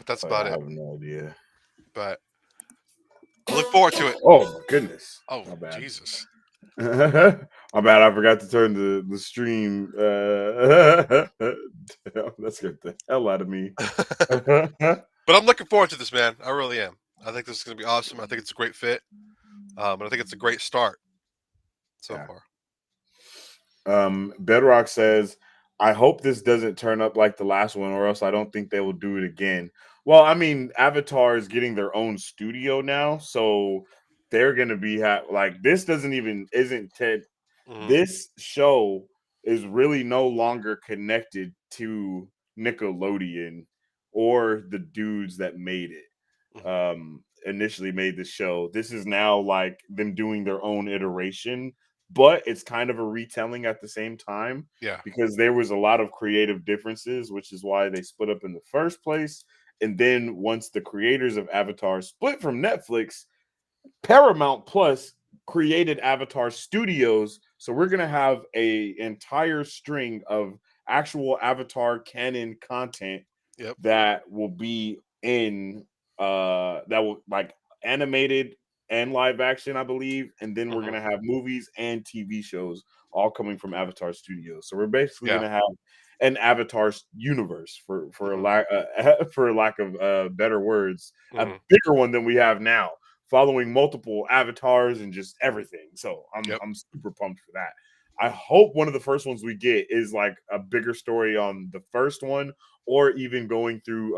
that's Oh, yeah, about I it. have no idea. But I look forward to it. Oh my goodness. Oh My bad. Jesus! My bad. I forgot to turn the stream. That scared the hell out of me. But I'm looking forward to this, man. I really am. I think this is going to be awesome. I think it's a great fit, and I think it's a great start so Yeah. far. Bedrock says, I hope this doesn't turn up like the last one, or else I don't think they will do it again. Well, I mean, Avatar is getting their own studio now, so they're gonna be like this doesn't even isn't Ted. Hmm. This show is really no longer connected to Nickelodeon or the dudes that made it. Hmm. Initially made the show. This is now like them doing their own iteration, but it's kind of a retelling at the same time Yeah. because there was a lot of creative differences, which is why they split up in the first place. And then once the creators of Avatar split from Netflix, Paramount Plus created Avatar Studios, so we're gonna have a entire string of actual Avatar canon content Yep. that will be in that will like animated and live action, I believe, and then we're Hmm. gonna have movies and TV shows all coming from Avatar Studios. So we're basically Yeah. gonna have an Avatar universe for a Hmm. lack for lack of better words, a Hmm. bigger one than we have now, following multiple avatars and just everything. So Yep. I'm super pumped for that. I hope one of the first ones we get is like a bigger story on the first one, or even going through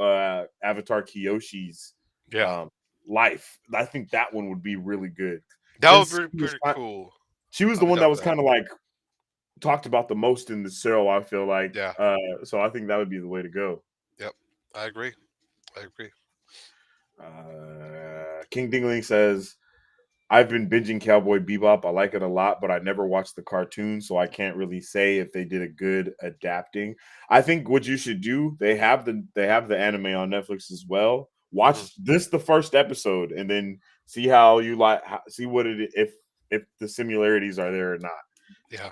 Avatar Kyoshi's Yeah. um, life. I think that one would be really good That would since be pretty cool. she was I'll the be one down that for was that. kind of like talked about the most in the show. I feel like Yeah. so I think that would be the way to go. Yep. I agree. I agree. King Dingling says, I've been binging Cowboy Bebop. I like it a lot, but I never watched the cartoon, so I can't really say if they did a good adapting. I think what you should do, they have the anime on Netflix as well. Hmm. Watch this the first episode and then see how you like see what it if the similarities are there or not. Yeah.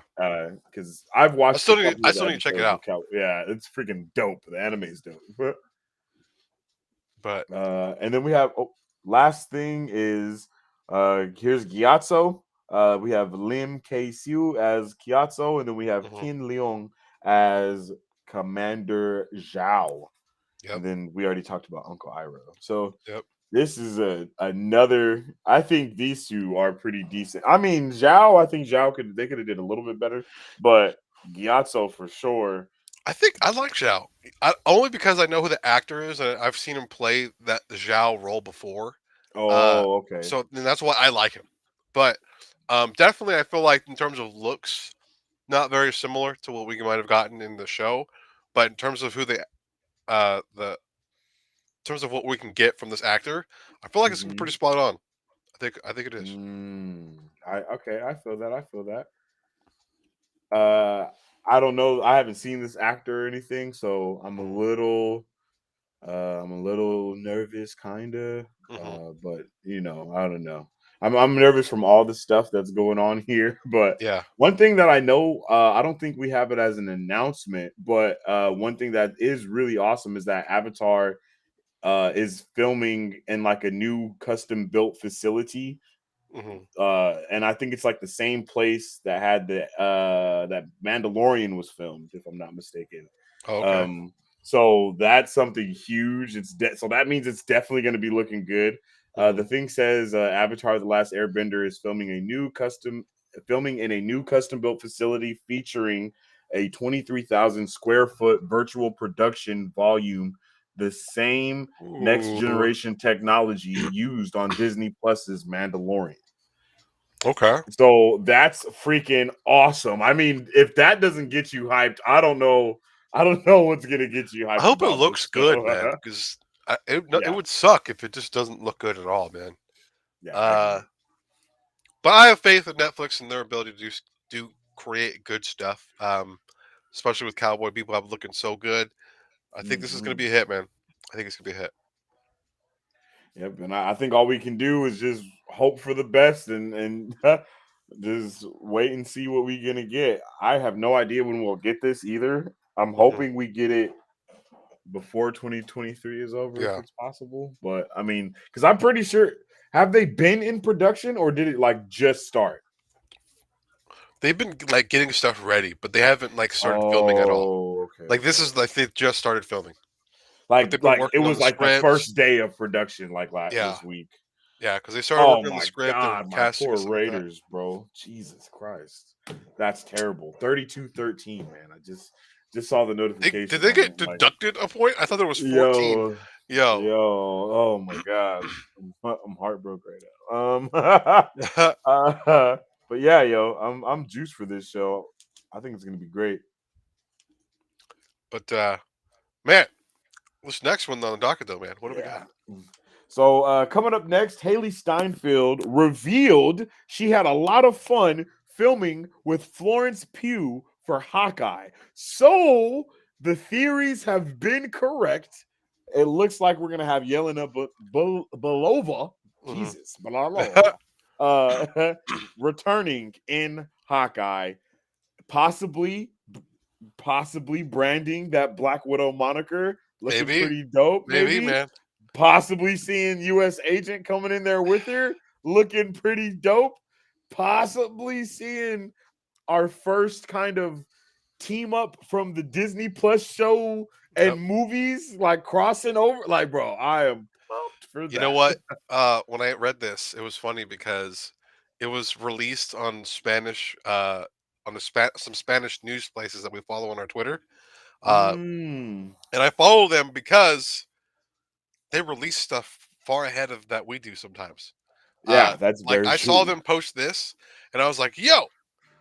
Because I've watched a couple I of still need to check it episodes of out. Cow. Yeah, it's freaking dope. The anime's dope. But And then we have last thing is here's Gyatso. We have Lim K Siu as Gyatso, and then we have hmm. Kin Leong as Commander Zhao. Yep. And then we already talked about Uncle Iroh. So Yep. this is another. I think these two are pretty decent. I mean, Zhao. I think Zhao could have did a little bit better, but Gyatso for sure. I think I like Zhao. Only because I know who the actor is, and I've seen him play that Zhao role before. Uh, Oh, okay. so then that's why I like him. But definitely, I feel like in terms of looks, not very similar to what we might have gotten in the show. But in terms of who the in terms of what we can get from this actor, I feel like it's Mhm. pretty spot on. I think it is. I okay, I feel that. I feel that. Uh, I don't know. I haven't seen this actor or anything, so Hmm. I'm a little nervous, kinda. Hmm. But I don't know. I'm nervous from all the stuff that's going on here. But Yeah. one thing that I know, I don't think we have it as an announcement, but one thing that is really awesome is that Avatar is filming in like a new custom built facility And I think it's like the same place that had the that Mandalorian was filmed, if I'm not mistaken. Oh, okay. Um, so that's something huge. So that means it's definitely going to be looking good. The Hmm. thing says Avatar: The Last Airbender is filming in a new custom built facility featuring a 23,000 square foot virtual production volume, the same next Ooh. generation technology used on Disney Plus's Mandalorian. Okay. So that's freaking awesome. I mean, if that doesn't get you hyped, I don't know. I don't know what's gonna get you I hyped hope it about looks this good, show. man. Because it Yeah, would suck if it just doesn't look good at all, man. yeah, I Uh, agree. but I have faith in Netflix and their ability to do create good stuff. Especially with Cowboy Bebop looking so good. I think this is going to Mhm. be a hit, man. I think it's going to be a hit. Yep, and I think all we can do is just hope for the best and just wait and see what we're gonna get. I have no idea when we'll get this either. I'm Hmm. hoping we get it before 2023 is over if Yeah, it's possible. But I mean, because I'm pretty sure have they been in production or did it like just start? they've been like getting stuff ready, but they haven't like started filming at all. Oh, okay, Like this okay. is like they just started filming, but they've been Like it working on was the like the scripts. first day of production, like Yeah, this week. yeah, because they started Oh working on the my script. They were god, my casting and poor stuff like that. Raiders, bro. Jesus Christ. That's terrible. 32-13, man. I just saw the Did notification. they get I'm like, deducted a point? I thought there was 14. yo, Yo, yo, oh my gosh. I'm heartbroken right now. But yeah, yo, I'm juiced for this show. I think it's gonna be great. but man, this next one on the docket though, man. What do we Yeah. got? So coming up next, Haley Steinfield revealed she had a lot of fun filming with Florence Pugh for Hawkeye. So the theories have been correct. It looks like we're gonna have Yelena Belova, Hmm. Jesus, Belova, returning in Hawkeye, possibly possibly branding that Black Widow moniker, looking Maybe, pretty dope, maybe, maybe. man. Possibly seeing US agent coming in there with her, looking pretty dope. Possibly seeing our first kind of team up from the Disney Plus show Yep. and movies, like crossing over. Like, bro, I am pumped for You know that. what? When I read this, it was funny because it was released on Spanish, on some Spanish news places that we follow on our Twitter. Uh, Mm. and I follow them because they release stuff far ahead of that we do sometimes. Uh, Yeah, that's like very I saw true. them post this, and I was like, "Yo!"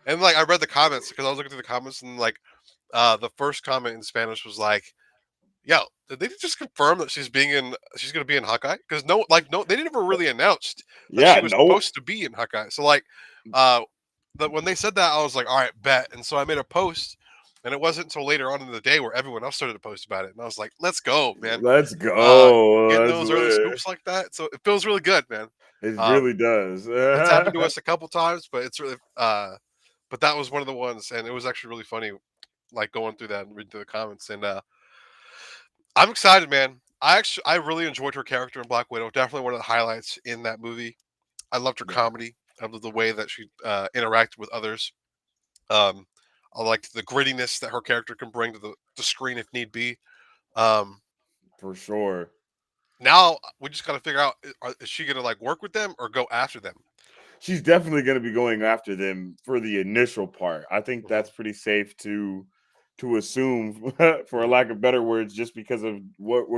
And like I read the comments because I was looking through the comments, and like the first comment in Spanish was like, "Yo, did they just confirm that she's gonna be in Hawkeye?" Because no, they never really announced that Yeah, she was no, supposed to be in Hawkeye. So like, uh, when they said that, I was like, "All right, bet." And so I made a post, and it wasn't until later on in the day where everyone else started to post about it, and I was like, "Let's go, man!" let's Uh, go. Getting That's those early lit. scoops like that, so it feels really good, man. It Um, really does. it's happened to us a couple times, but it's really but that was one of the ones, and it was actually really funny, like going through that and reading through the comments, and I'm excited, man. I really enjoyed her character in Black Widow. Definitely one of the highlights in that movie. I loved her Yeah, comedy. I loved the way that she interacted with others. Um, I liked the grittiness that her character can bring to the screen if need be. Um, for sure. Now we just got to figure out is she gonna like work with them or go after them? She's definitely going to be going after them for the initial part. I think Hmm. that's pretty safe to assume, for a Hmm. lack of better words, just because of what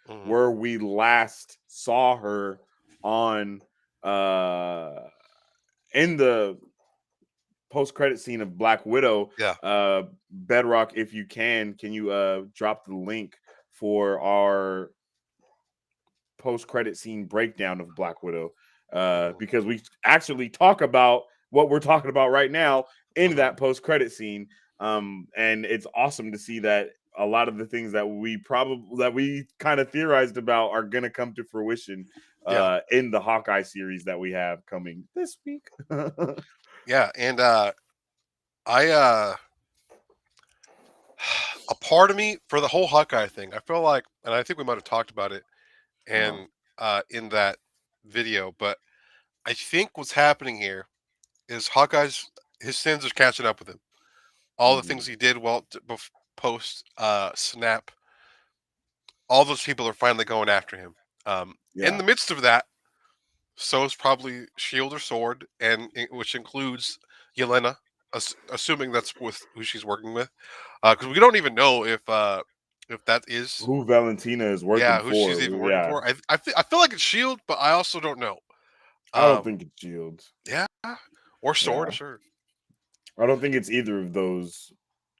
Hmm. where we last saw her on uh in the post credit scene of Black Widow. Yeah. Bedrock, if you can you drop the link for our post credit scene breakdown of Black Widow, Hmm. because we actually talk about what we're talking about right now in Hmm. that post credit scene. And it's awesome to see that a lot of the things that we kind of theorized about are going to come to fruition Yeah. in the Hawkeye series that we have coming this week. Yeah. And I a part of me for the whole Hawkeye thing, I feel like, and I think we might have talked about it Uh, and in that video, but I think what's happening here is his sins are catching up with him. All the things he did post snap, all those people are finally going after him. In Yeah. the midst of that, so is probably Shield or Sword, which includes Yelena, assuming that's with who she's working with, because we don't even know if that is Who Valentina is working who she's for? even working Yeah. for. I feel like it's Shield, but I also don't know. I don't Um, think it's Shields. yeah, or Sword, Yeah. sure. I don't think it's either of those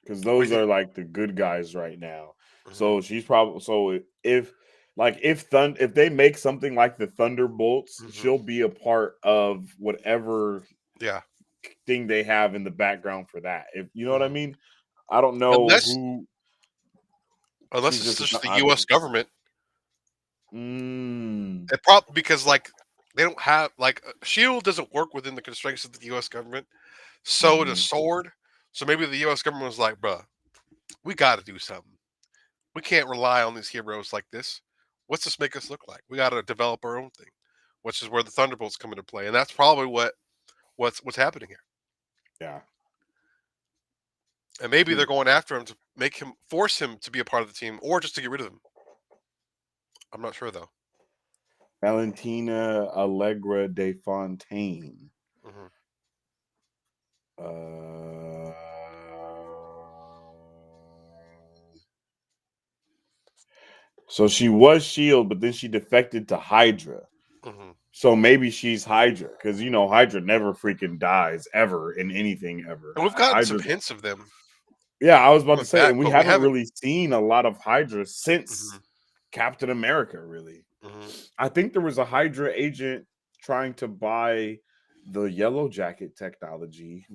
because What those do you are think? like the good guys right now. Mhm. So she's probably if if they make something like the Thunderbolts, Mhm. she'll be a part of whatever Yeah. thing they have in the background for that. If you know what I Mhm. mean. I don't know Unless who unless she's it's just just the I U.S. don't government. mm, It probably because like they don't have Shield doesn't work within the constraints of the U.S. government. So does mhm. Sword. So maybe the U.S. government was like, "Bruh, we got to do something. We can't rely on these heroes like this. What's this make us look like? We got to develop our own thing," which is where the Thunderbolts come into play, and that's probably what's happening here. Yeah. And maybe they're 'Cause going after him to force him to be a part of the team, or just to get rid of him. I'm not sure though. Valentina Allegra de Fontaine. Hmm. Uh, so she was Shield, but then she defected to Hydra. Hmm. So maybe she's Hydra because Hydra never freaking dies ever in anything ever. And we've gotten some Hydra's hints of them yeah, I was about to coming say, back, and we but we haven't haven't. really seen a lot of Hydra since Hmm. Captain America. Really, Hmm. I think there was a Hydra agent trying to buy the Yellow Jacket technology.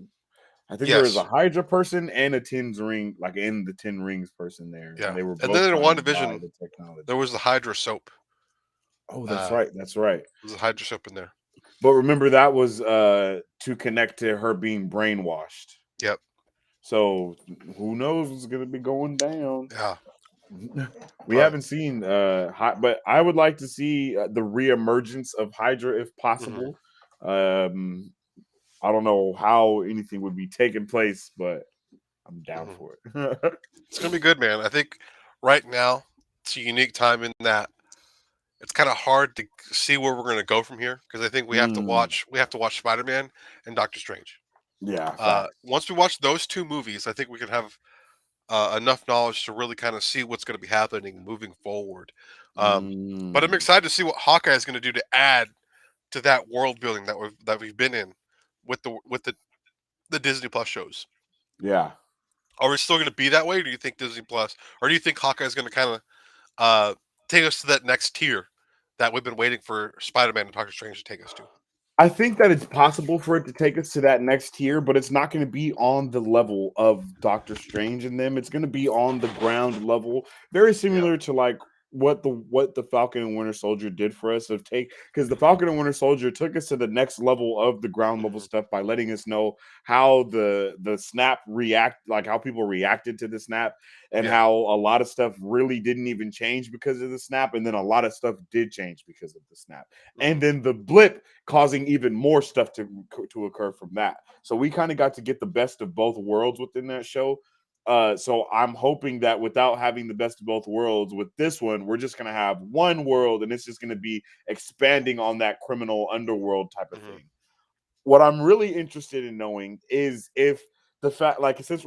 I think there was a Yes, Hydra person and a Tens ring, like in the Ten Rings person there, and yeah. they were And both then in trying to buy WandaVision, the there technology. was the Hydra soap. Oh, that's Uh, right. That's right. there's a Hydra soap in there. But remember that was to connect to her being brainwashed. Yep. So who knows what's gonna be going down? Yeah. We But haven't seen but I would like to see the reemergence of Hydra if mhm. possible. Um I don't know how anything would be taking place, but I'm down Mhm. for it. It's gonna be good, man. I think right now it's a unique time in that it's kind of hard to see where we're gonna go from here because I think Mm, we have to watch Spider Man and Doctor Strange. yeah, fact. Once we watch those two movies, I think we can have enough knowledge to really kind of see what's going to be happening moving forward. Um, but I'm Mm, excited to see what Hawkeye is going to do to add to that world building that we've been in with the Disney Plus shows. yeah. Are we still going to be that way? Or do you think Disney Plus, or do you think Hawkeye is going to kind of uh, take us to that next tier that we've been waiting for Spider-Man and Doctor Strange to take us to? I think that it's possible for it to take us to that next tier, but it's not going to be on the level of Doctor Strange and them. It's going to be on the ground level, very Yeah. similar to like what the Falcon and Winter Soldier did for us of take because the Falcon and Winter Soldier took us to the next level of the ground level Hmm. stuff by letting us know how the snap react like how people reacted to the snap and Yeah. how a lot of stuff really didn't even change because of the snap and then a lot of stuff did change because of the snap. And Hmm. then the blip causing even more stuff to occur from that. So we kind of got to get the best of both worlds within that show. So I'm hoping that without having the best of both worlds with this one, we're just gonna have one world, and it's just gonna be expanding on that criminal underworld type of Hmm. thing. What I'm really interested in knowing is if the fact, like, since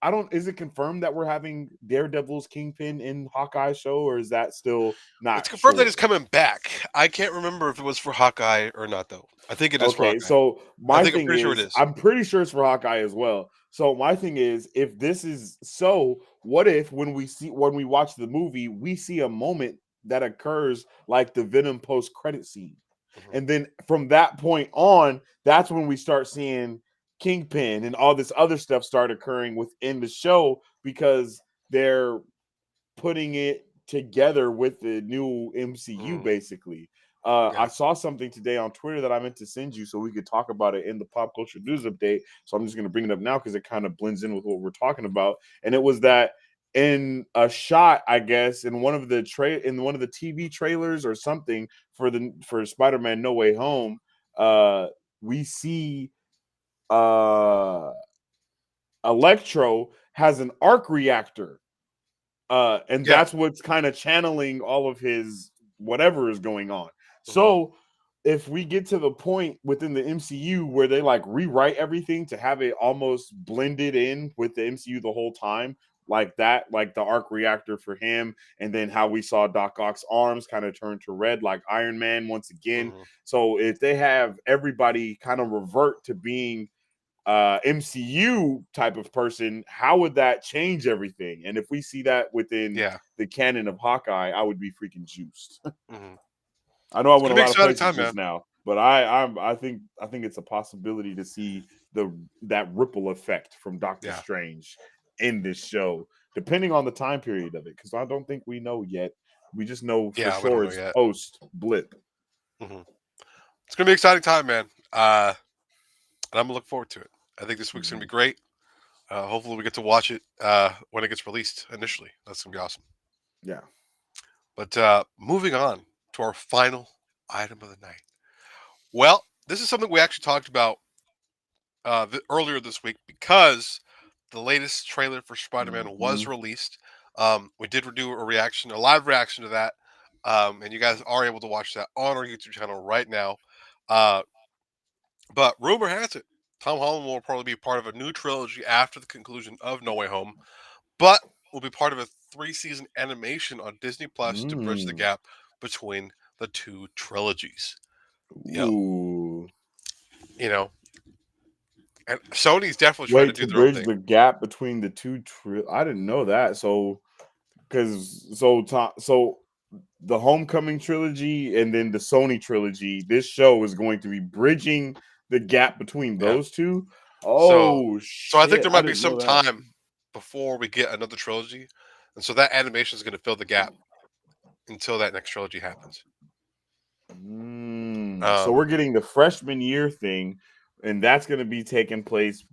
I don't, is it confirmed that we're having Daredevil's Kingpin in Hawkeye show, or is that still not It's confirmed that sure? he's coming back. I can't remember if it was for Hawkeye or not, though. I think it is for Okay, Hawkeye. so my I'm thing pretty sure it is, is. I'm pretty sure it's for Hawkeye as well. So my thing is, if this is so, what if when we watch the movie, we see a moment that occurs like the Venom post credit scene, Mhm. and then from that point on, that's when we start seeing Kingpin and all this other stuff start occurring within the show because they're putting it together with the new MCU Mm, basically. I yeah. saw something today on Twitter that I meant to send you so we could talk about it in the pop culture news update. So I'm just going to bring it up now because it kind of blends in with what we're talking about. And it was that in a shot, I guess, in one of the TV trailers or something for Spider-Man No Way Home, we see uh Electro has an arc reactor. And Yeah. that's what's kind of channeling all of his whatever is going on. Hmm. So if we get to the point within the MCU where they like rewrite everything to have it almost blended in with the MCU the whole time, like that, like the arc reactor for him, and then how we saw Doc Ock's arms kind of turn to red, like Iron Man once again. Hmm. So if they have everybody kind of revert to being MCU type of person, how would that change everything? And if we see that within Yeah. the canon of Hawkeye, I would be freaking juiced. Hmm. I know I It's went gonna a be lot of exciting places time, just man. now, but I think it's a possibility to see that ripple effect from Doctor Yeah. Strange in this show, depending on the time period of it, because I don't think we know yet. We just know for Yeah, we don't sure know it's yet. post blip. Hmm. It's gonna be an exciting time, man. And I'm gonna look forward to it. I think this week's gonna be Mhm. great. Hopefully, we get to watch it when it gets released initially. That's gonna be awesome. Yeah. But moving on to our final item of the night. Well, this is something we actually talked about earlier this week because the latest trailer for Spider-Man was Mhm. released. We did do a live reaction to that, and you guys are able to watch that on our YouTube channel right now. Uh, but rumor has it, Tom Holland will probably be part of a new trilogy after the conclusion of No Way Home, but will be part of a 3-season animation on Disney Plus to bridge the Mm. gap between the two trilogies. You know, Ooh. you know, and Sony's definitely trying to Wait, do to their own bridge thing. the gap between the I didn't know that. So, so the Homecoming trilogy and then the Sony trilogy, this show is going to be bridging the gap between Yeah. those two. So, Oh so I think shit, there I might be didn't some know that. time before we get another trilogy, and so that animation is going to fill the gap until that next trilogy happens. So we're Um, getting the freshman year thing, and that's going to be taking place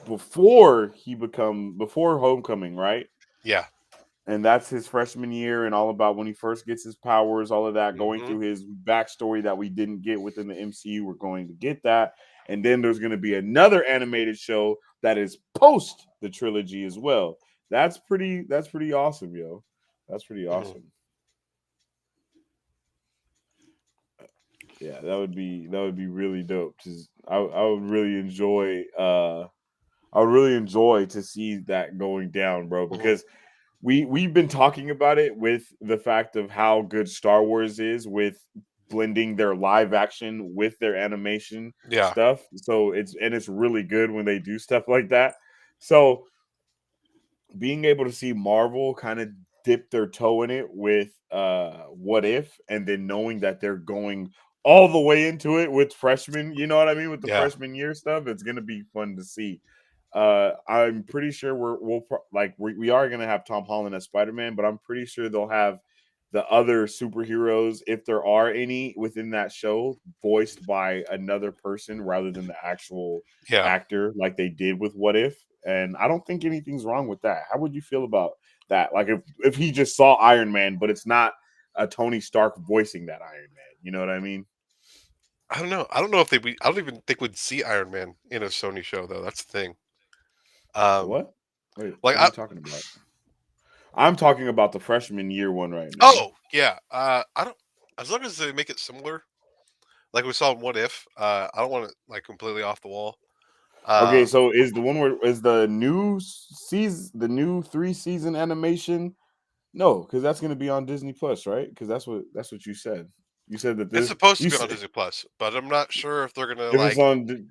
before Homecoming, right? yeah. And that's his freshman year and all about when he first gets his powers, all of that, going Hmm. through his backstory that we didn't get within the MCU. We're going to get that. And then there's going to be another animated show that is post the trilogy as well. That's pretty awesome, yo. That's pretty Hmm. awesome. Yeah, that would be really dope. Just I would really enjoy I would really enjoy to see that going down, bro, Hmm. because we've been talking about it with the fact of how good Star Wars is with blending their live action with their animation Yeah. stuff. So it's really good when they do stuff like that. So being able to see Marvel kind of dip their toe in it with What If, and then knowing that they're going all the way into it with freshmen, you know what I mean, with the Yeah. freshman year stuff, it's gonna be fun to see. I'm pretty sure we are gonna have Tom Holland as Spider-Man, but I'm pretty sure they'll have the other superheroes, if there are any within that show, voiced by another person rather than the actual Yeah. actor, like they did with What If. And I don't think anything's wrong with that. How would you feel about that? Like if he just saw Iron Man, but it's not a Tony Stark voicing that Iron Man. You know what I mean? I don't know. I don't know if they. I don't even think we'd see Iron Man in a Sony show though. That's the thing. Um, What? Wait, like what are you talking about? I'm talking about the freshman year one right now. oh yeah. I don't. As long as they make it similar, like we saw in What If. I don't want it like completely off the wall. Okay, Um, so is the new season, the new 3-season animation? No, because that's going to be on Disney Plus, right? Because that's what you said. You said that it's this supposed to you be on said Disney Plus, but I'm not sure if they're gonna if it's like on.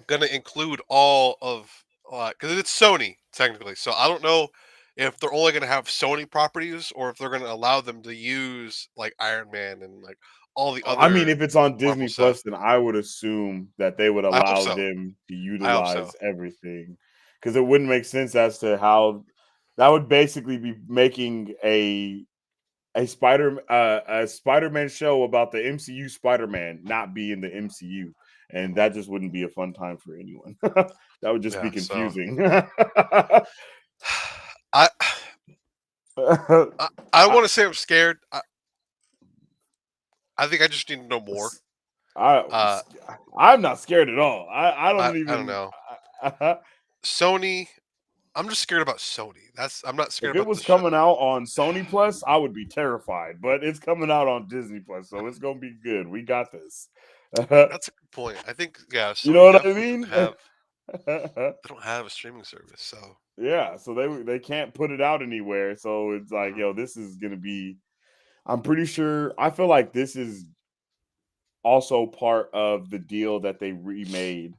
gonna include all of because it's Sony technically. So I don't know if they're only gonna have Sony properties or if they're gonna allow them to use like Iron Man and like all the I mean, other if it's on Marvel Disney stuff. Plus, then I would assume that they would I hope allow so. them to I hope so. utilize everything, because it wouldn't make sense as to how that would basically be making a Spider-Man show about the MCU Spider-Man not be in the MCU, and that just wouldn't be a fun time for anyone. That would just be Yeah. So confusing. I I don't I, want to say I'm scared. I think I just need to know more. I, Uh, I'm not scared at all. I don't I don't even. know. Sony. I'm just scared about Sony. I'm not scared If it about was the show. coming out on Sony Plus, I would be terrified. But it's coming out on Disney Plus, so it's gonna be good. We got this. That's a good point. I think yeah, You Sony know what I definitely mean? don't have a streaming service. So Yeah, so they can't put it out anywhere. So it's like, mhm, yo, this is gonna be. I'm pretty sure. I feel like this is also part of the deal that they remade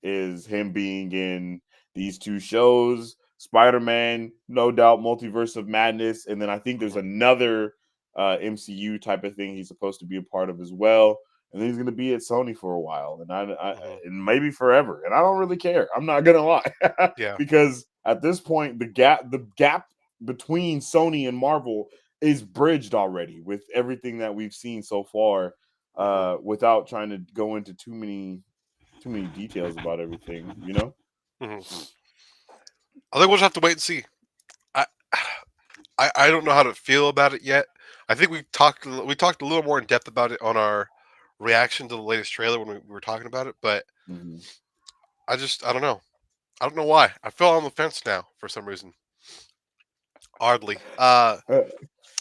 is him being in these two shows, Spider-Man, no doubt, Multiverse of Madness, and then I think there's mhm, another MCU type of thing he's supposed to be a part of as well. And then he's going to be at Sony for a while, and mhm. and maybe forever. And I don't really care. I'm not gonna lie, Yeah. because at this point, the gap between Sony and Marvel is bridged already with everything that we've seen so far. Mhm, Without trying to go into too many details about everything, you know? mhm. I think we'll just have to wait and see. I I don't know how to feel about it yet. I think we talked a little more in depth about it on our reaction to the latest trailer when we were talking about it, but Mhm. I don't know. I don't know why. I feel on the fence now for some reason. Oddly. Uh,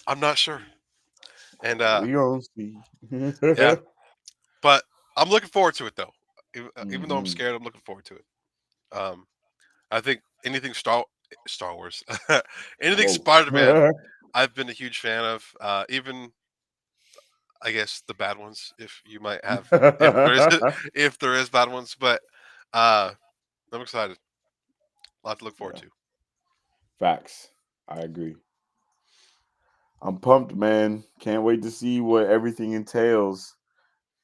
I'm not sure. And we gonna see. yeah, but I'm looking forward to it though. Even though I'm Mhm. scared, I'm looking forward to it. Um I think anything Star Wars, anything Whoa. Spider-Man, I've been a huge fan of. Even I guess the bad ones, if you might have, if there is, if there is bad ones, but uh, I'm excited. A lot to look forward Yeah, to. facts. I agree. I'm pumped, man. Can't wait to see what everything entails.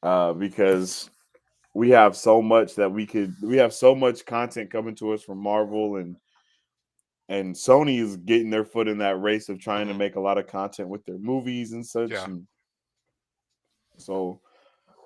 Because we have so much that we have so much content coming to us from Marvel, and Sony is getting their foot in that race of trying to Hmm. make a lot of content with their movies and such. Yeah, And so,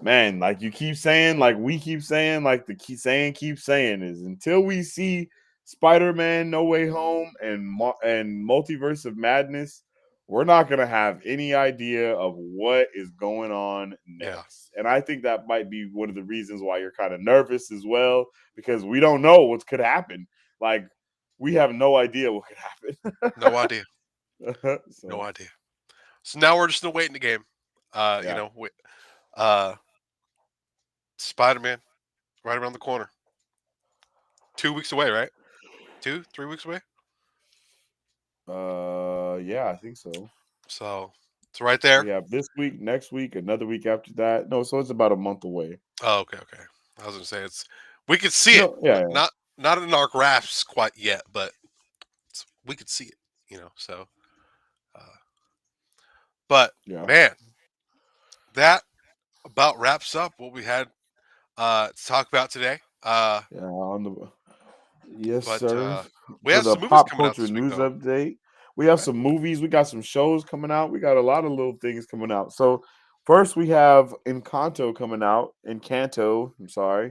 man, like you keep saying, like we keep saying, like the keep saying is until we see Spider-Man No Way Home and Multiverse of Madness, we're not gonna have any idea of what is going on yeah. next. And I think that might be one of the reasons why you're kind of nervous as well, because we don't know what could happen. Like we have no idea what could No idea. happen. No So idea. So now we're just gonna wait in the game. You yeah. know, uh, Spider-Man right around the corner. 2 weeks away, right? 3 weeks away. Yeah, I think so. So it's right We there. have this week, next week, another week after that. No, so it's about a month away. Oh, okay, okay. I was gonna say we could see it, No, yeah, not in our grasps quite yet, but we could see it. So uh, but yeah, man, that about wraps up what we had to talk about today. yeah. On the yes, But sir. we For have the some movies pop coming out culture this week, news though, update, we have right? some movies. We got some shows coming out. We got a lot of little things coming out. So first, we have Encanto coming out. Encanto. I'm sorry,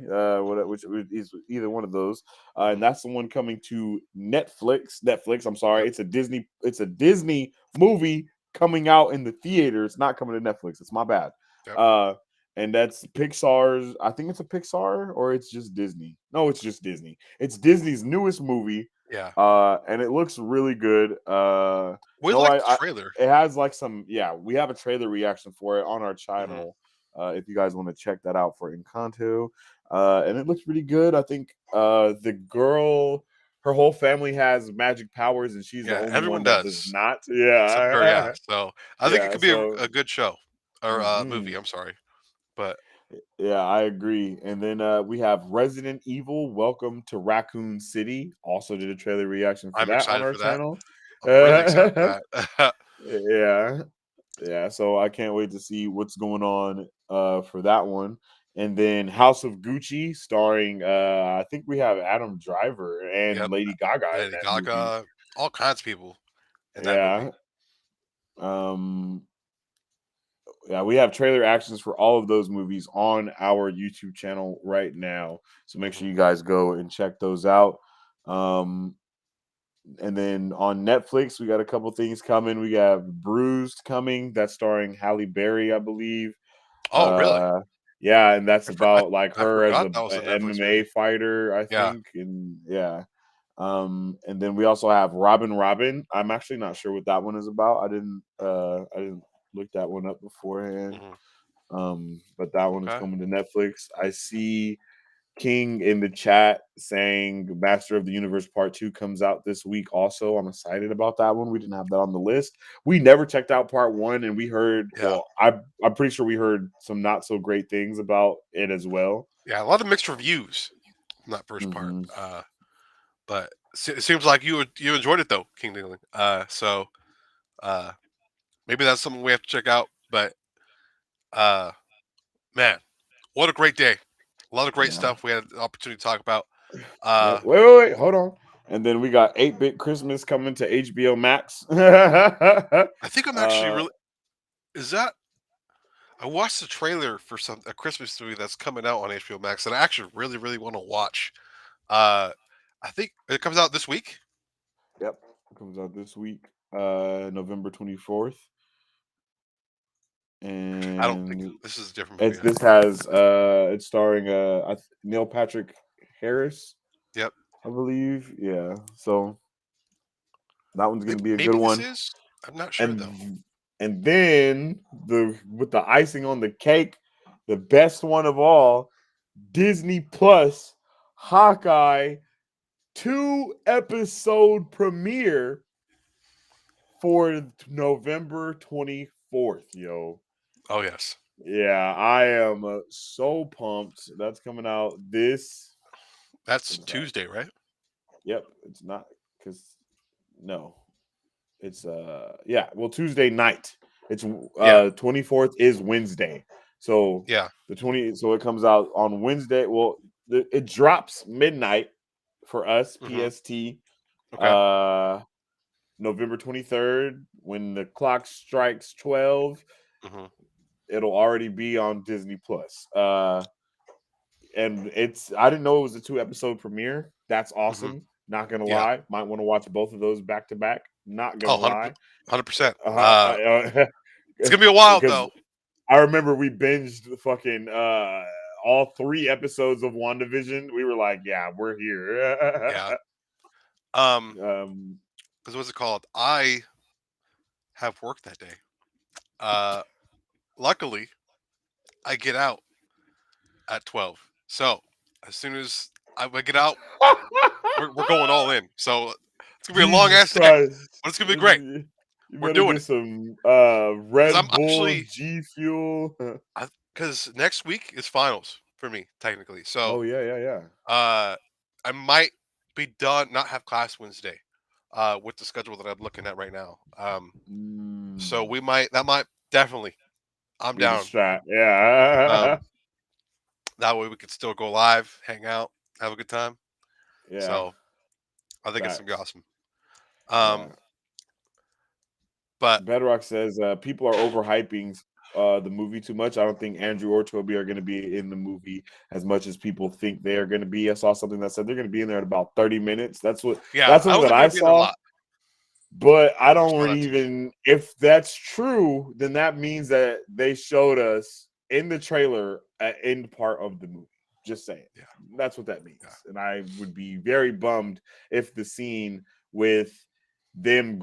which is either one of those, and Hmm. that's the one coming to Netflix. Netflix. I'm sorry. Yep, It's a Disney. It's a Disney movie coming out in the theater. It's not coming to Netflix. It's my bad. yep, Uh, and that's Pixar's. I think it's a Pixar or it's just Disney. No, it's just Disney. It's Disney's newest movie, yeah. and it looks really good. We No, like the trailer. it has like some. Yeah, we have a trailer reaction for it on our Hmm. channel. If you guys want to check that out for Encanto, and it looks pretty good. I think the girl, her whole family has magic powers, and she's the Yeah, only everyone one that does does not. except her. Yeah, Yeah, so I think it yeah. could be So. a good show or movie. Mhm. I'm sorry, but Yeah, I agree. And then we have Resident Evil Welcome to Raccoon City. Also did a trailer reaction for I'm that on excited our for that. channel. I'm really excited for that. Yeah. Yeah, so I can't wait to see what's going on for that one. And then House of Gucci starring I think we have Adam Driver and Yep, Lady Gaga in Lady that movie. Gaga, all kinds of people in that movie. Yeah. Um yeah, we have trailer actions for all of those movies on our YouTube channel right now. So make Hmm. sure you guys go and check those out. Um, And then on Netflix, we got a couple things coming. We got Bruised coming. That's starring Halle Berry, I believe. Oh, really? Uh, yeah, and that's I, for, I about like I her as forgot a, that was a Netflix MMA movie. fighter, I Yeah. think. And yeah. And then we also have Robin. I'm actually not sure what that one is about. I didn't look that one up beforehand. Hmm. But that one is Okay. coming to Netflix. I see King in the chat saying Master of the Universe Part 2 comes out this week also. I'm excited about that one. We didn't have that on the list. We never checked out Part 1 and we heard, Yeah. I'm pretty sure we heard some not so great things about it as well. Yeah. A lot of mixed reviews on that first part. Hmm. But it seems like you enjoyed it though, King Dingling. So uh, maybe that's something we have to check out. But uh, man, what a great day! A lot of great Yeah. stuff we had the opportunity to talk about. Yep. Uh, Wait, hold on. And then we got 8-Bit Christmas coming to HBO Max. I think I'm actually uh really is that I watched the trailer for a Christmas movie that's coming out on HBO Max that I actually really want to watch. Uh, I think it comes out this week. yep. Comes out this week, November 24th. I don't think And this is a different movie. it's this has it's starring Neil Patrick Harris, Yep. I believe. Yeah. So that one's gonna be a good Maybe this one. is. I'm not sure though. And then the with the icing on the cake, the best one of all, Disney Plus Hawkeye 2-episode premiere for November 24th, yo. Oh yes, Yeah, I am so pumped. That's coming out this. that's What is that? Tuesday, right? Yep, it's not because no, it's yeah. Well, Tuesday night. It's Yeah. 24th is Wednesday, so Yeah. the 20. So it comes out on Wednesday. Well, it drops midnight for us Hmm. PST. Okay. Uh, November 23rd, when the clock strikes 12, Hmm. it'll already be on Disney Plus. And it's I didn't know it was a 2-episode premiere. That's Hmm. awesome. Not gonna Yeah. lie, might want to watch both of those back to back. Not Oh, gonna 100 lie, percent. It's gonna be a while because though. I remember we binged the fucking all 3 episodes of WandaVision. We were like, yeah, we're here. Yeah. Um, um, because what's it called? I have work that day. Uh, luckily, I get out at 12. So as soon as I get out, we're going all in. So it's gonna be a long Jesus ass day, Christ. but it's gonna be great. You We're better doing get it some because I'm Red Bull, actually G Fuel. because next week is finals for me technically. So Oh yeah. uh, I might be done, not have class Wednesday, with the schedule that I'm looking at right now. So Mm, that might definitely. I'm be the down. strat. Yeah. Um, that way we could still go live, hang out, have a good time. Yeah. So I think it's gonna be Facts. awesome. Yeah. Um, but Bedrock says people are overhyping the movie too much. I don't think Andrew or Toby are going to be in the movie as much as people think they are going to be. I saw something that said they're going to be in there in about 30 minutes. yeah, That's I something don't that think they're I gonna be in there a saw. lot. But I I saw don't that too. even if that's true, then that means that they showed us in the trailer an end part of the movie. Just saying. Yeah, That's what that means. yeah, And I would be very bummed if the scene with him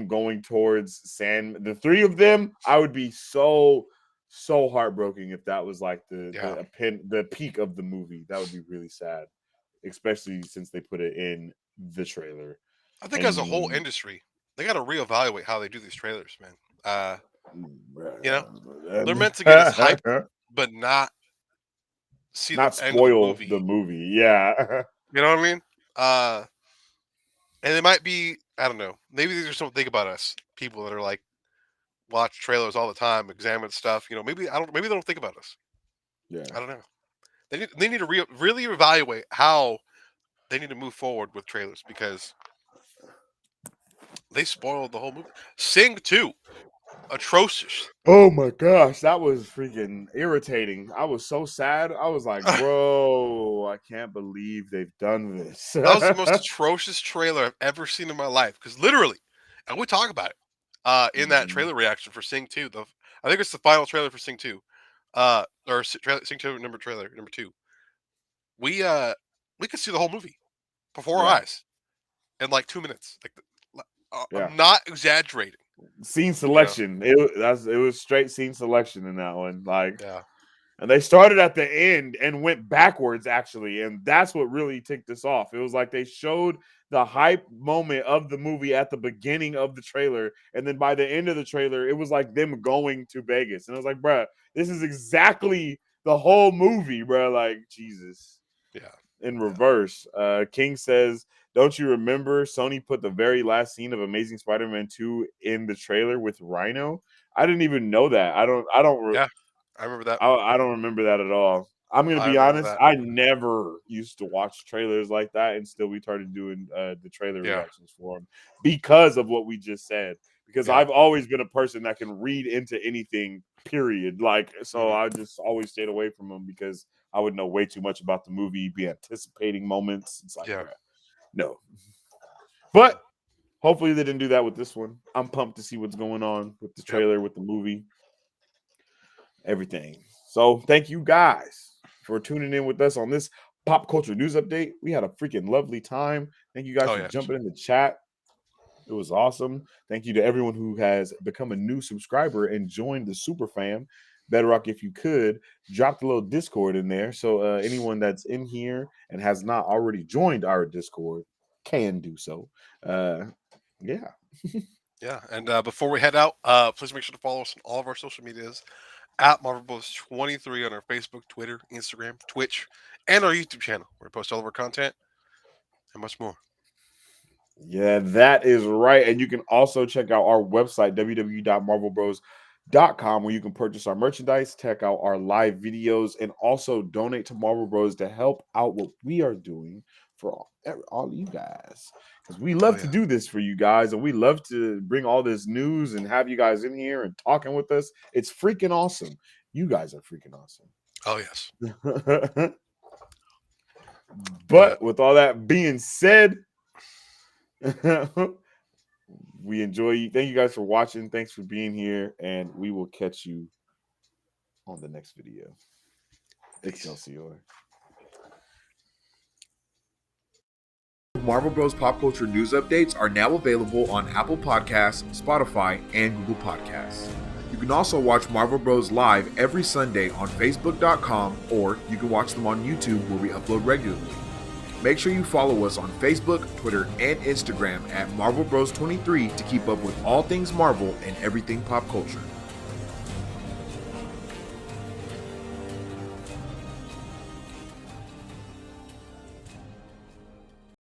going towards San the three of them, I would be so heartbroken if that was like yeah. the peak of the movie. That would be really sad, especially since they put it in the trailer. I think as a whole And industry, they got to reevaluate how they do these trailers, man. You know, they're and meant to get us hyped, but not see the not end of the spoil movie. the movie. Yeah. You know what I mean? Uh, and it might be, I don't know. Maybe they just don't think about us, people that are like watch trailers all the time, examine stuff. You know, maybe I don't. Maybe they don't think about us. Yeah. I don't know. They need to really evaluate how they need to move forward with trailers because they spoiled the whole movie. Sing 2. atrocious. Oh my gosh, that was freaking irritating. I was so sad. I was like, That bro, I can't believe they've done this. was the most atrocious trailer I've ever seen in my life. Because literally, and we talk about it in that Mhm. trailer reaction for Sing 2. I think it's the final trailer for Sing 2. Sing 2 number 2. We could see the whole movie before our Yeah, eyes in like 2 minutes. yeah. I'm not exaggerating. Scene You know? selection. It was straight scene selection in that one. Like, Yeah. and they started at the end and went backwards, actually. And that's what really ticked us off. It was like they showed the hype moment of the movie at the beginning of the trailer. And then by the end of the trailer, it was like them going to Vegas. And I was like, bruh, this is exactly the whole movie, bruh. Like, Jesus. Yeah. In Yeah. reverse, King says, don't you remember Sony put the very last scene of Amazing Spider-Man 2 in the trailer with Rhino? I didn't even know that. Yeah. I remember that. I don't remember that at all. I'm gonna I be remember honest. that. I never used to watch trailers like that, and still we started doing the trailer Yeah. reactions for them because of what we just said. Because Yeah. I've always been a person that can read into anything. Period. Like, so Mhm. I just always stayed away from them because I would know way too much about the movie, be anticipating moments. It's like, Yeah. bruh, no. But hopefully they didn't do that with this one. I'm pumped to see what's going on with the Yep. trailer, with the movie, everything. So thank you guys for tuning in with us on this pop culture news update. We had a freaking lovely time. Thank you guys Oh for yes. jumping in the chat. It was awesome. Thank you to everyone who has become a new subscriber and joined the super fam. Bedrock, if you could, drop the little Discord in there. So anyone that's in here and has not already joined our Discord can do so. Yeah. Yeah. And before we head out, please make sure to follow us on all of our social medias at MarvelBros23 on our Facebook, Twitter, Instagram, Twitch, and our YouTube channel, where we post all of our content and much more. Yeah, that is right. And you can also check out our website, www.marvelbros.com, where you can purchase our merchandise, check out our live videos, and also donate to Marvel Bros to help out what we are doing for all of you guys. Because we Oh love to yeah. do this for you guys, and we love to bring all this news and have you guys in here and talking with us. It's freaking awesome. You guys are freaking awesome. Oh yes. But But with all that being said, we enjoy you. Thank you guys for watching. Thanks for being here, and we will catch you on the next video. peace. Excelsior. Marvel Bros. Pop Culture News Updates are now available on Apple Podcasts, Spotify, and Google Podcasts. You can also watch Marvel Bros. Live every Sunday on Facebook.com, or you can watch them on YouTube where we upload regularly. Make sure you follow us on Facebook, Twitter, and Instagram at Marvel Bros 23 to keep up with all things Marvel and everything pop culture.